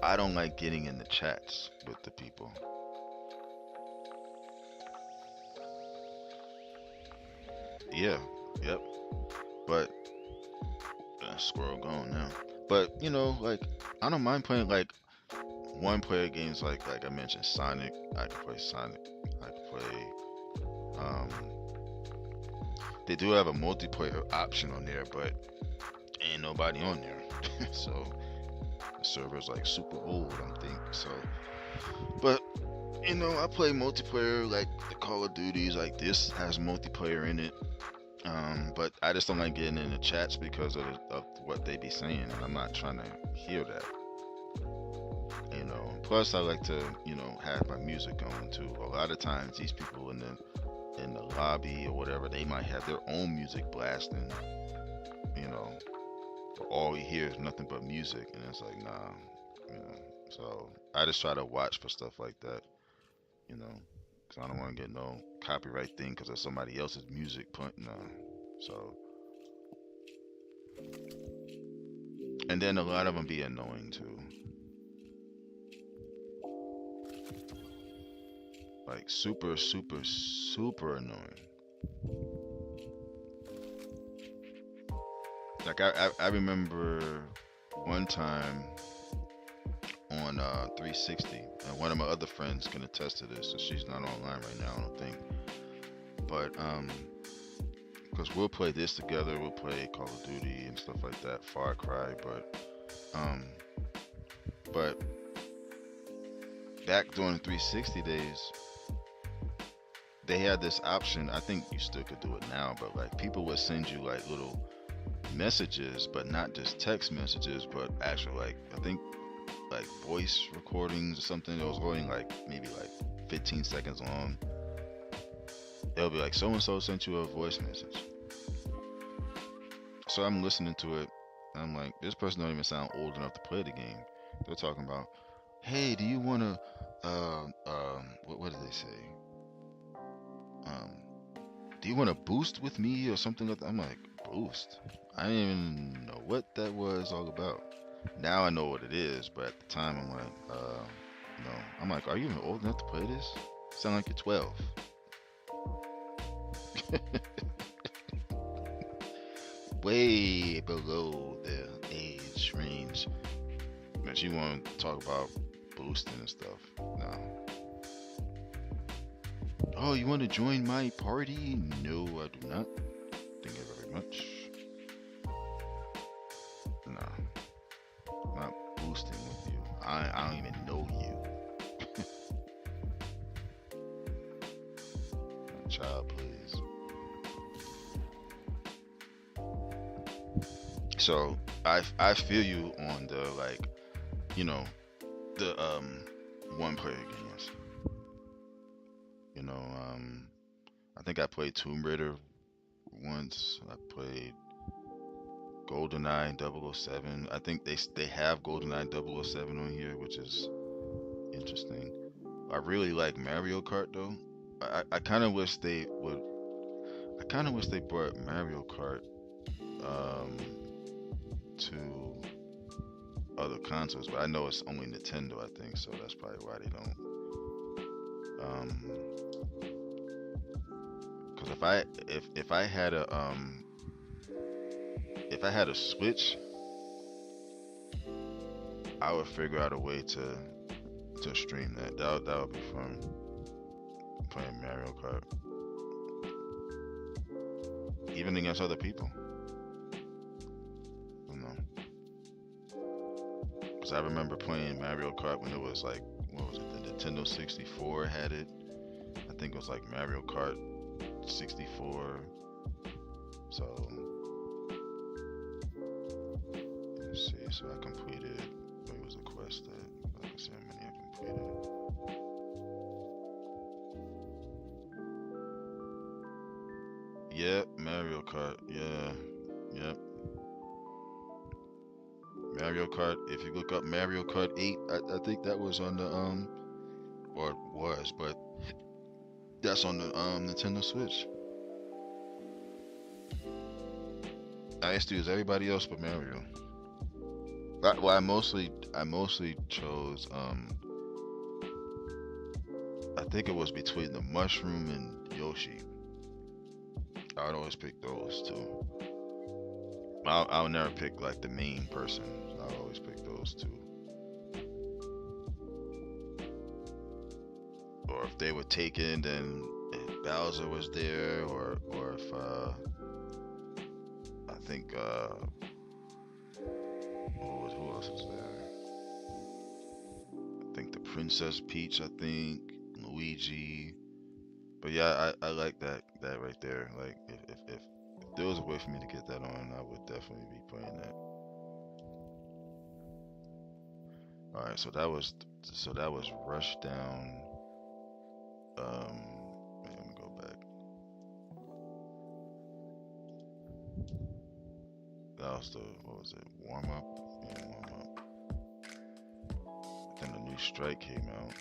I don't like getting in the chats with the people. Yeah, yep. But squirrel gone now. But like I don't mind playing like one player games like I mentioned Sonic. I can play Sonic. I can play. Um, they do have a multiplayer option on there, but ain't nobody on there. So the server's like super old, I think. So, but I play multiplayer like the Call of Duties. Like this has multiplayer in it. But I just don't like getting in the chats because of what they be saying, and I'm not trying to hear that. Plus I like to have my music going too. A lot of times these people in the lobby or whatever, they might have their own music blasting. You know, but all we hear is nothing but music, and it's like nah. You know, so I just try to watch for stuff like that. You know, because I don't want to get no copyright thing because of somebody else's music. No. So, and then a lot of them be annoying too. Like super, super, super annoying. Like I remember one time on 360, and one of my other friends can attest to this. So she's not online right now, I don't think. But because we'll play this together, we'll play Call of Duty and stuff like that, Far Cry. Um, but back during 360 days, they had this option. I think you still could do it now, but like people would send you like little messages, but not just text messages, but actual like I think like voice recordings or something that was going like maybe like 15 seconds long. They'll be like, "So and so sent you a voice message." So I'm listening to it, and I'm like, this person don't even sound old enough to play the game. They're talking about, hey, do you wanna what did they say? Um, do you wanna boost with me or something like that? I'm like, boost? I didn't even know what that was all about. Now I know what it is, but at the time I'm like, no. I'm like, are you even old enough to play this? Sound like you're 12. Way below the age range. But you want to talk about boosting and stuff? No. Oh, you want to join my party? No, I do not. Thank you very much. No, not boosting with you. I don't even know you. Child, please. So I feel you on the like, you know, the one player games. You know, I think I played Tomb Raider once. I played GoldenEye 007. I think they have GoldenEye 007 on here, which is interesting. I really like Mario Kart though. I kind of wish they would. I kind of wish they brought Mario Kart um, to other consoles, but I know it's only Nintendo. I think so. That's probably why they don't. Because if I had a if I had a Switch, I would figure out a way to stream that. That would be fun. Playing Mario Kart, even against other people. You know, because I remember playing Mario Kart when it was like, what was it? The Nintendo 64 had it. I think it was like Mario Kart 64. So let's see. So I completed. What was the quest that? I can see how many I completed. Yep, Mario Kart. Yeah, yep. Mario Kart. If you look up Mario Kart 8, I think that was on the or it was, but that's on the Nintendo Switch. I used to use everybody else but Mario. Well, I mostly chose I think it was between the mushroom and Yoshi. I would always pick those two. I'll never pick like the main person. I'll always pick those two. Or if they were taken, then if Bowser was there, or if I think who else was there? I think the Princess Peach. I think Luigi. But yeah, I like that right there. Like if there was a way for me to get that on, I would definitely be playing that. All right, so that was Rushdown. Um, wait, let me go back. That was the what was it? Warm up. Yeah, warm up. Then the new Strike came out.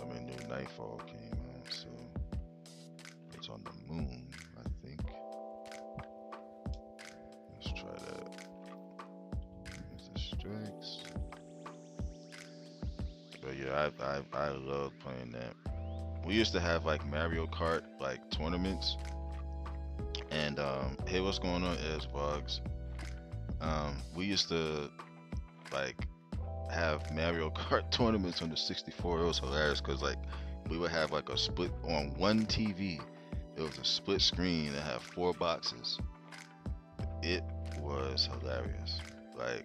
I mean, new Nightfall came out. So it's on the moon, I think. Let's try that. Here's the strikes. But yeah, I love playing that. We used to have like Mario Kart like tournaments, and hey, what's going on, Bugs? We used to like have Mario Kart tournaments on the 64. It was hilarious because like we would have like a split on one TV. It was a split screen that had four boxes. It was hilarious. Like,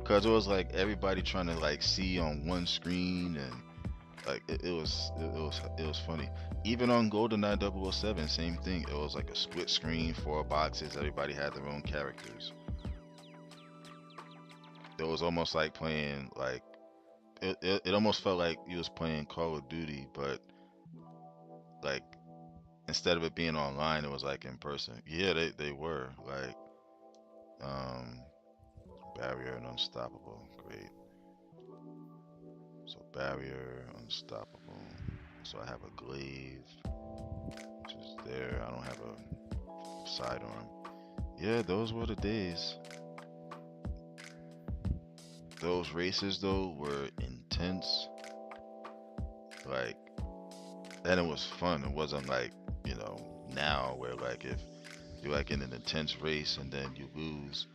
cause it was like everybody trying to like see on one screen, and like it was funny. Even on GoldenEye 007, same thing. It was like a split screen, four boxes. Everybody had their own characters. It was almost like playing like it almost felt like you was playing Call of Duty, but like instead of it being online, it was like in person. Yeah, they were like um Barrier and Unstoppable. Great. So Barrier, Unstoppable. So I have a glaive, which is there. I don't have a sidearm. Yeah, those were the days. Those races though were intense. Like, and it was fun. It wasn't like, you know, now where like if you're like in an intense race and then you lose,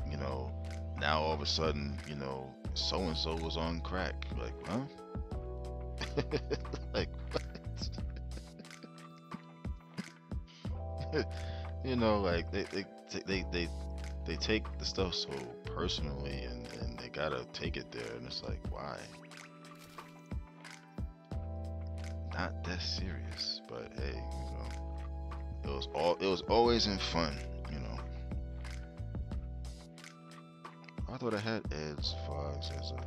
you know, now all of a sudden, you know, so and so was on crack. Like, huh? Like, what? You know, like they take the stuff so personally, and they gotta take it there, and it's like, why? Not that serious, but hey, you know, it was always in fun, you know. I thought I had Ed's Fogs as a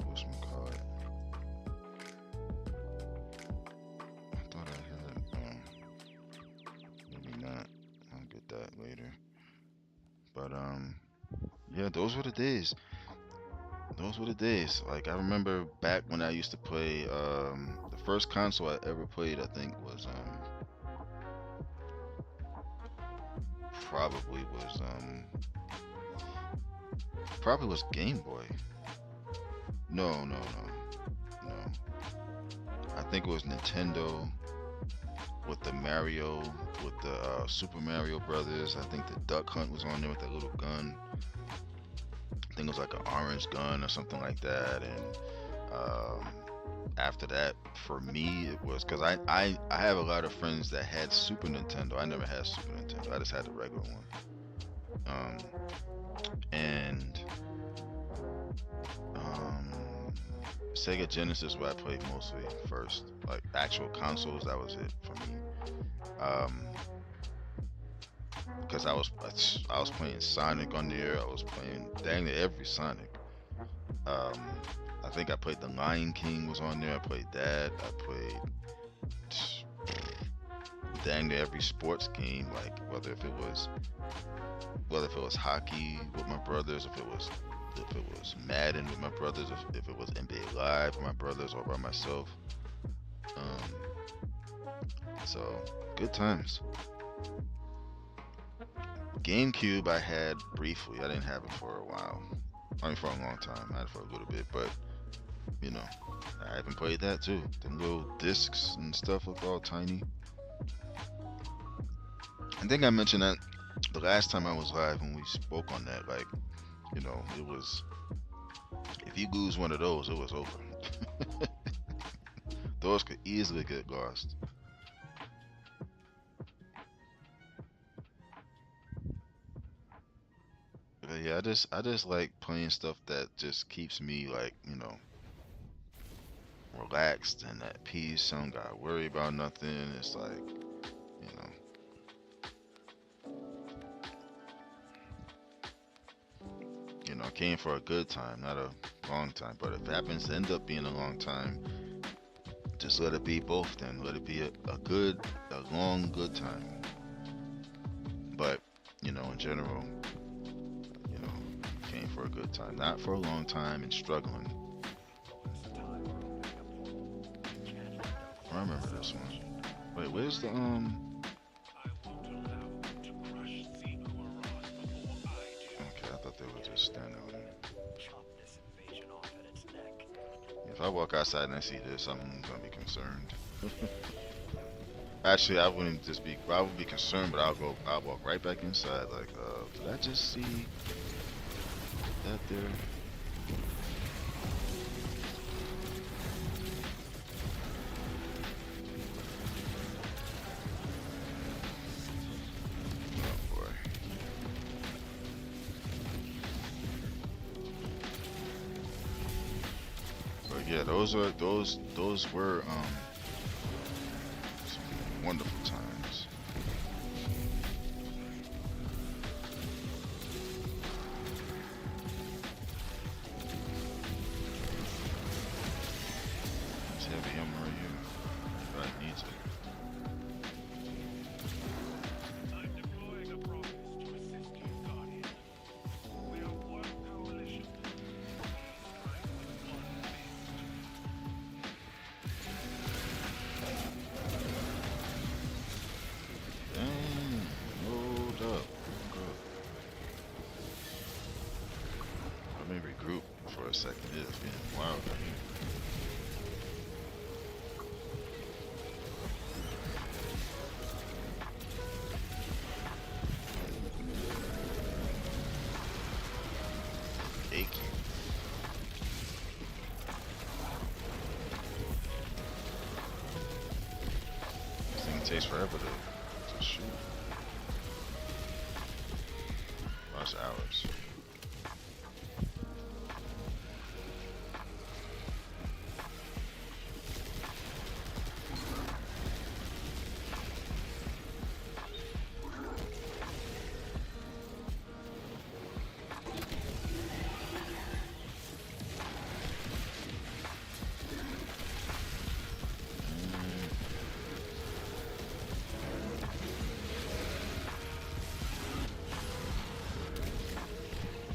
Postman card. I thought I had, maybe not. I'll get that later. But yeah, those were the days. Those were the days. Like I remember back when I used to play. The first console I ever played, I think, was probably was probably was Game Boy. No, no, no, no. I think it was Nintendo with the Mario, with the Super Mario Brothers. I think the Duck Hunt was on there with that little gun. I think it was like an orange gun or something like that. And after that, for me, it was because I have a lot of friends that had Super Nintendo. I never had Super Nintendo. I just had the regular one. Um, and um, Sega Genesis, where I played mostly first, like actual consoles. That was it for me. Um, because I was playing Sonic on there. I was playing dang near every Sonic. Um, I think I played The Lion King was on there. I played that. I played dang near every sports game, like whether if it was hockey with my brothers, if it was Madden with my brothers, if it was NBA Live with my brothers or by myself. Um, so good times. GameCube I had briefly. I didn't have it for a while. I mean, for a long time. I had it for a little bit, but you know, I haven't played that too. Them little discs and stuff look all tiny. I think I mentioned that the last time I was live when we spoke on that. Like, you know, it was if you lose one of those, it was over. Those could easily get lost. But yeah, I just like playing stuff that just keeps me like, you know, relaxed and at peace. I don't gotta worry about nothing. It's like, you know, I came for a good time, not a long time. But if it happens to end up being a long time, just let it be both. Then let it be a long, good time. But in general, came for a good time, not for a long time and struggling. I remember this one. Wait, where's the Okay, I thought they were just standing there. If I walk outside and I see this, I'm gonna be concerned. Actually, I would be concerned, but I'll walk right back inside. Like, did I just see that there? Oh boy. But yeah, those were some wonderful times. It's heavy ammo right here. But I need it. a second. It is getting wild out here. Achy. This thing takes forever to shoot. That's hours.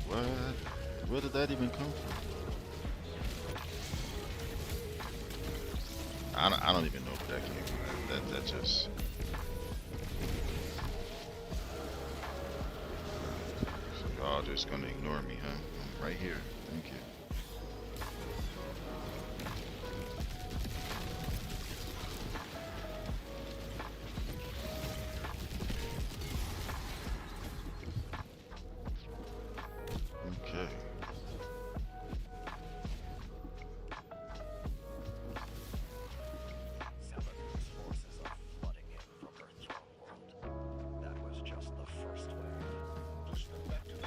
What? Where did that even come from? I don't even know if that came from. That just. So y'all just gonna ignore me, huh? I'm right here. Thank you. Okay. Sabathur's forces are flooding in from her throne world. That was just the first wave. Push them back to the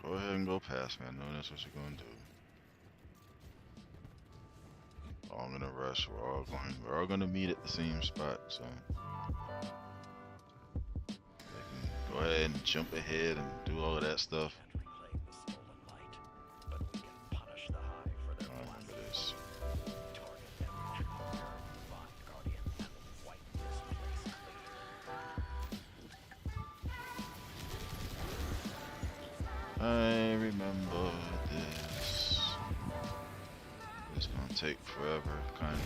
Go ahead and go past me. I know that's what you're gonna do. All in a rush. We're all gonna meet at the same spot. So they can go ahead and jump ahead and do all of that stuff. and reclaim the stolen light, but we can punish the Hive for their I remember blasphemy. this. Target them with your Divine Guardian and wipe this place clean. I remember this. It's gonna take forever, kind of,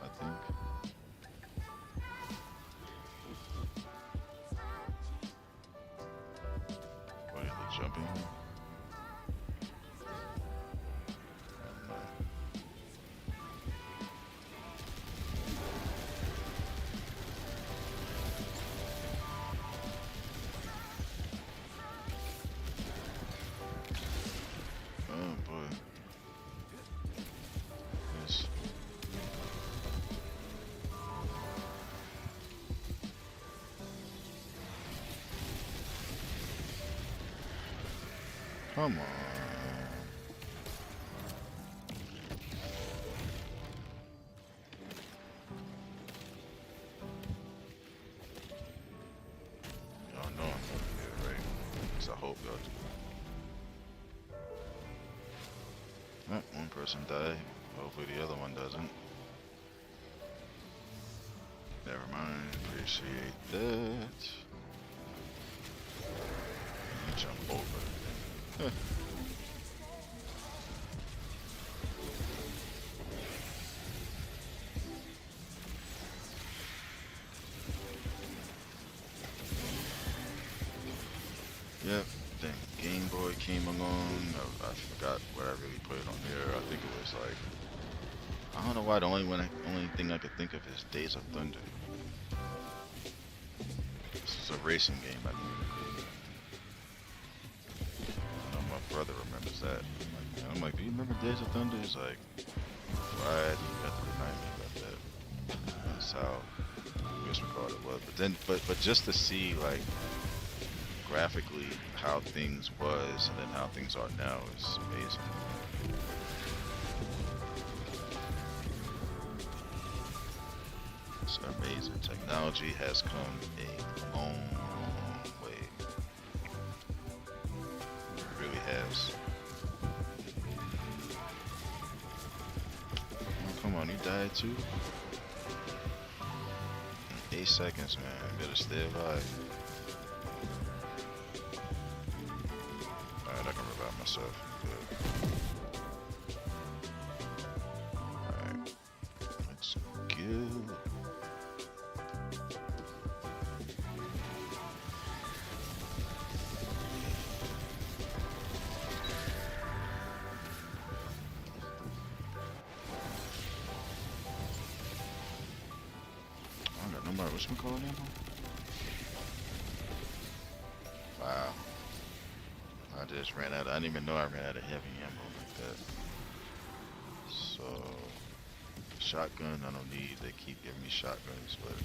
I think. Wait, they're jumping? I don't know. Oh boy. Yes. Come on. Y'all know I'm gonna do it, right? At least I hope y'all do. One person died. Hopefully the other one doesn't. Never mind. Appreciate that. You jump over. Yep. Then Game Boy came along. I forgot what I really put on here. I think it was like, I don't know why the only thing I could think of is Days of Thunder. This is a racing game, I think. I know my brother remembers that. I'm like, do you remember Days of Thunder? He's like, right, you have to remind me about that. That's how disregard it was. But just to see like graphically how things was and then how things are now is amazing. It's amazing. Technology has come a long way. It really has. Oh, come on, you died too? 8 seconds, man. Better stay alive. myself. Good. Alright. Let's go. I got no more. What's my call ammo? Wow. I just ran out. I didn't even know I ran out of heavy ammo like that. So, shotgun, I don't need. They keep giving me shotguns, but.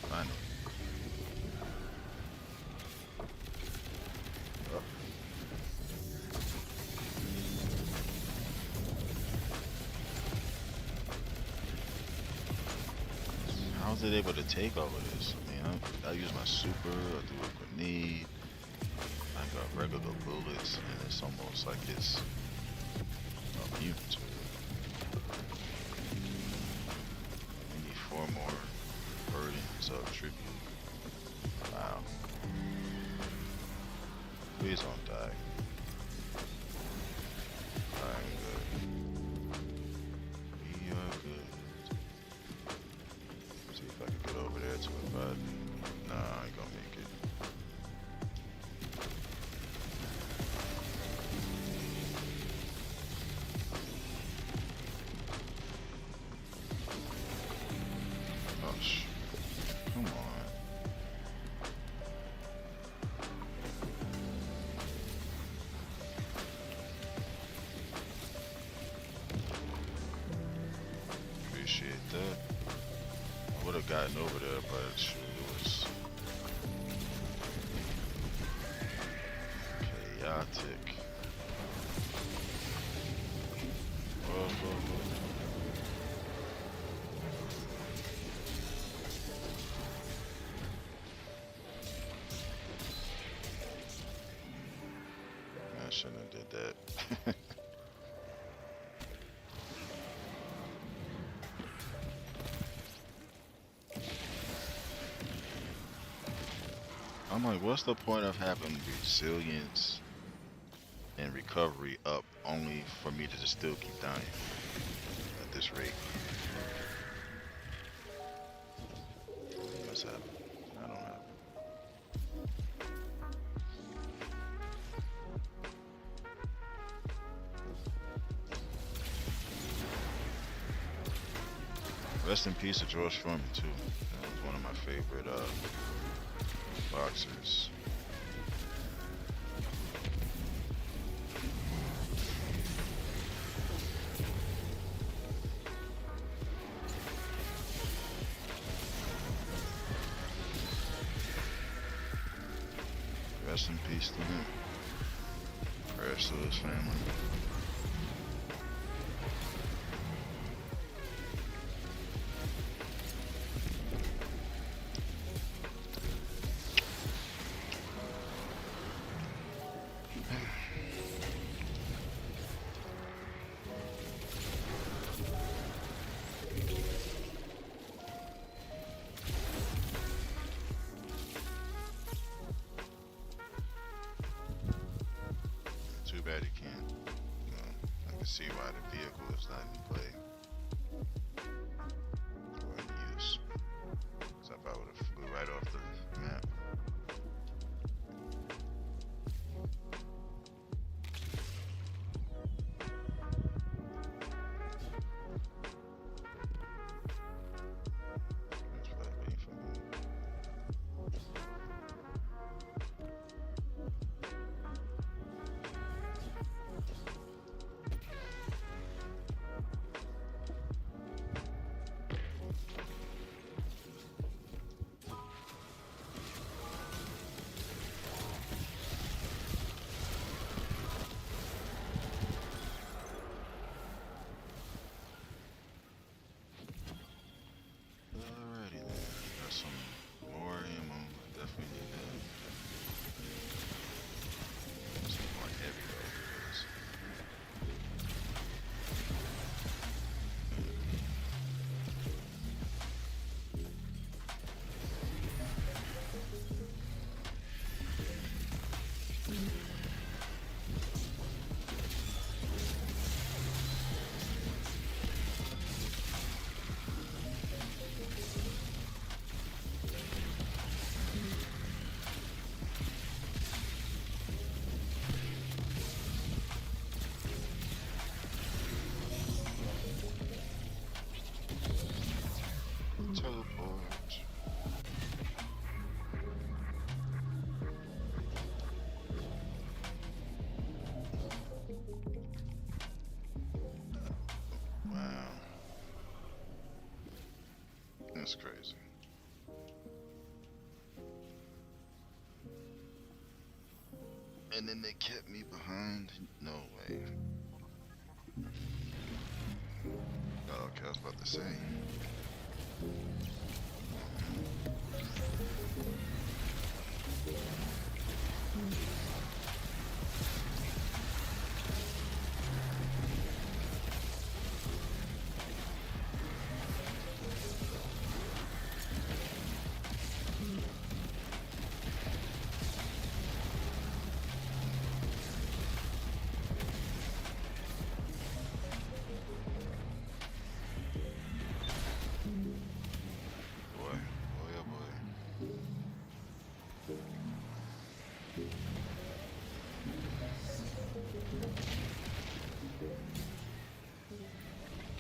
Finally. Oh. How's it able to take all of this? I mean, I use my super, I do a grenade, I got regular bullets, and it's almost like it's immune to it. We need 4 more burdens of tribute. Wow. Please don't die. I'm good. We are good. See if I can get over there to it, but nah, I ain't gonna make it. Oh, come on. Appreciate that. I would have gotten over there, but shoot, it was chaotic. Whoa, whoa, whoa. I shouldn't have did that. I'm like, what's the point of having resilience and recovery up only for me to just still keep dying at this rate? You must have it. I don't have it. Rest in peace to George Foreman too. That was one of my favorite boxers. Rest in peace to him. Prayers to his family. Too bad he can't. You know, I can see why the vehicle is not in play or in use. Except I would have flew right off the map. That's flag waiting for me. That's crazy. And then they kept me behind. No way. Oh, okay, I was about to say. Boy, boy, oh boy.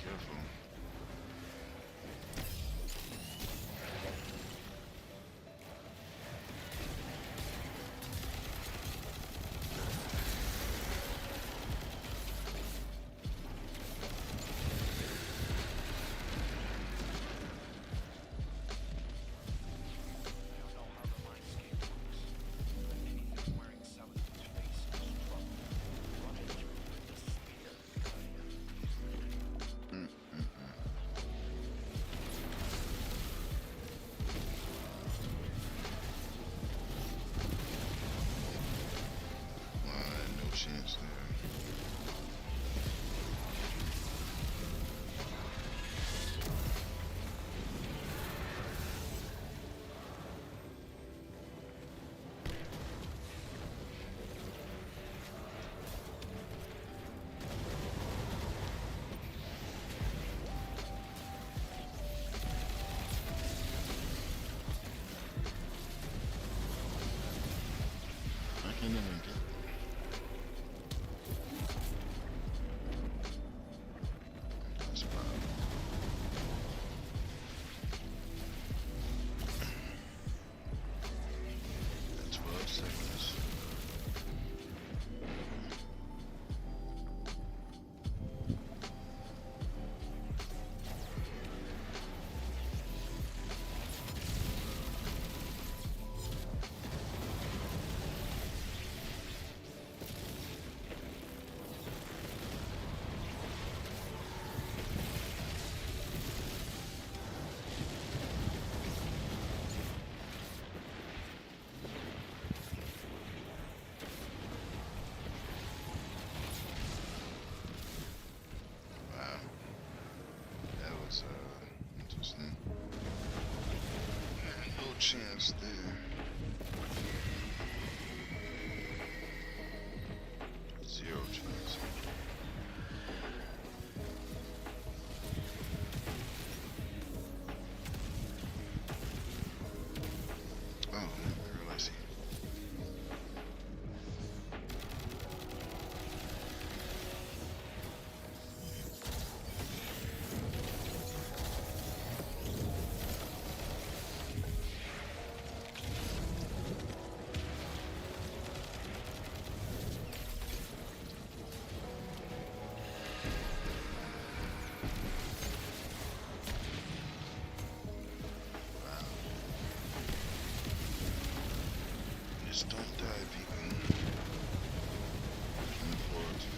Careful. I don't know how the mindscape works, but anything wearing Saladin's face is trouble. Running through with the spear guy. No chance there. I can't even get. That's about. At 12 seconds. Wow, that was interesting. No chance there. Zero chance. Oh, I realize he. Wow. Just don't die, people. Looking forward to it.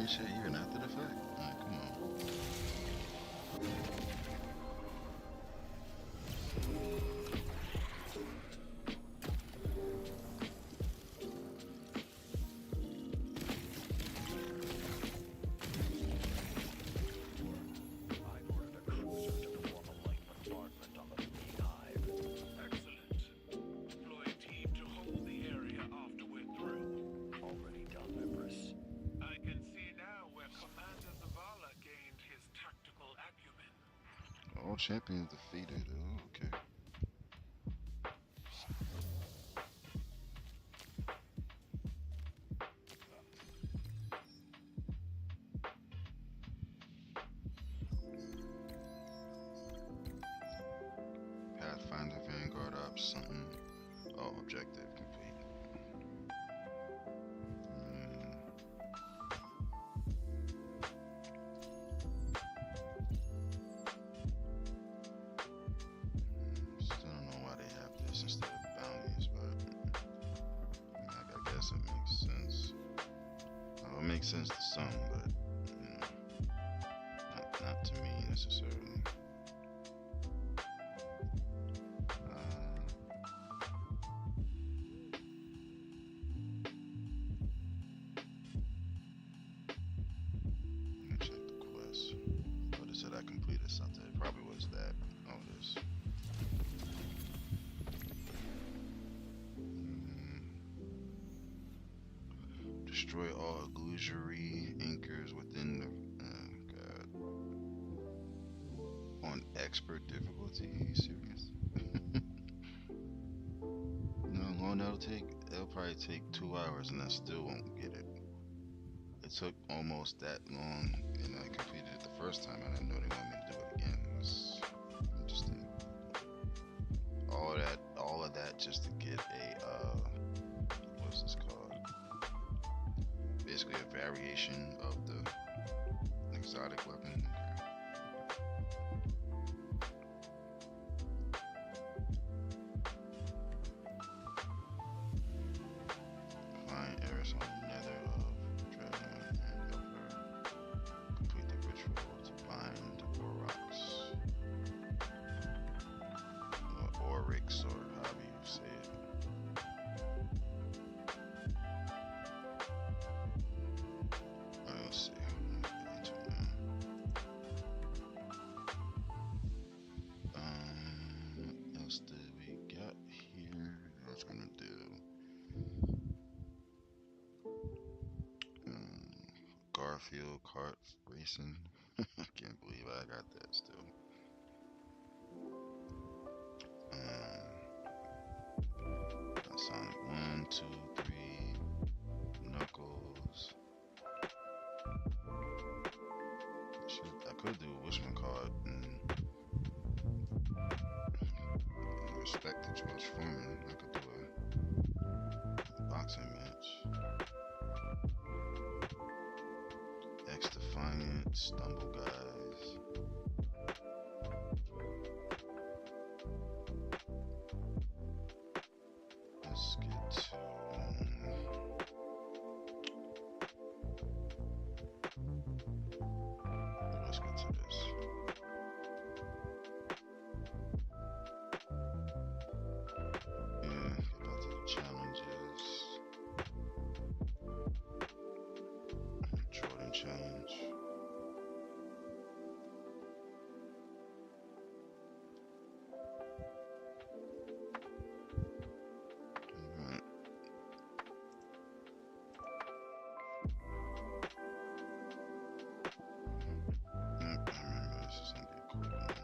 this shit even after the fact? Like, come on. I ordered a cruiser to perform a light bombardment on the beehive. Excellent. Deploy a team to hold the area after we're through. Already done, Empress. I can see now where Commander Zavala gained his tactical acumen. All champions defeated. Oh, okay. Pathfinder Vanguard Ops something. Oh, objective complete. Still don't know why they have this instead of bounties, but I guess it makes sense. It makes sense to some, but not to me necessarily. Let me check the quest. Oh, it said I completed something. It probably was that. Oh, it is. Destroy all illusory anchors within the. God. On expert difficulty? Are you serious? You know how long that'll take? It'll probably take 2 hours and I still won't get it. It took almost that long and I completed it the first time and I know they want me to do it again. It's interesting. All of that just to get a what's this called? Basically a variation of the exotic weapon. Find errors on the nether of Dreadnought and help her complete the ritual to bind Aurochs. Or Oryx, or however you say it. Let's see. What else did we got here? I was gonna do Garfield kart racing. I can't believe I got that still. Sonic 1, 2, 3, Knuckles. I could do whatchamacallit and respect to George Foreman. I could do a boxing match. X Defiant, Stumble Guys. Let's get to let's get to this. Yeah, get back to the challenges. Jordan challenge. Alright. Yep, I remember this is gonna be a quick one.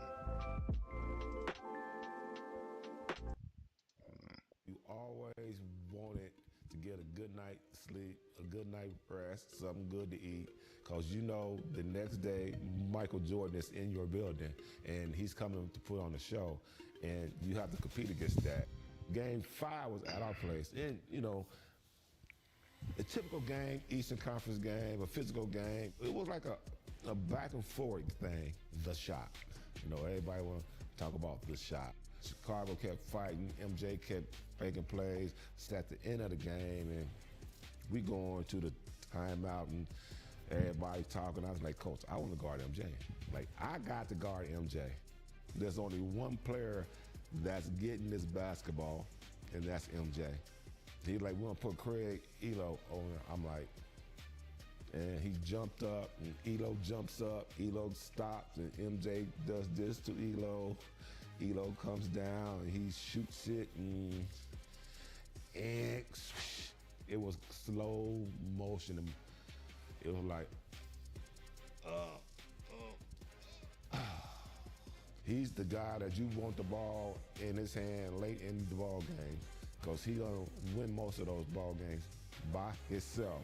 You always wanted to get a good night's sleep, a good night rest, something good to eat, because you know the next day Michael Jordan is in your building and he's coming to put on a show, and you have to compete against that. Game 5 was at our place, and you know, a typical game, Eastern Conference game, a physical game. It was like a back and forth thing. The shot, you know, everybody want to talk about the shot. Chicago kept fighting. MJ kept making plays. It's at the end of the game, and we going to the timeout, and Everybody talking. I was like, Coach, I want to guard MJ. Like, I got to guard MJ. There's only one player that's getting this basketball, and that's MJ. He's like, we're going to put Craig Elo on there. I'm like, and he jumped up, and Elo jumps up. Elo stops, and MJ does this to Elo. Elo comes down, and he shoots it, and it was slow motion. It was like, he's the guy that you want the ball in his hand late in the ball game, because he's going to win most of those ball games by himself.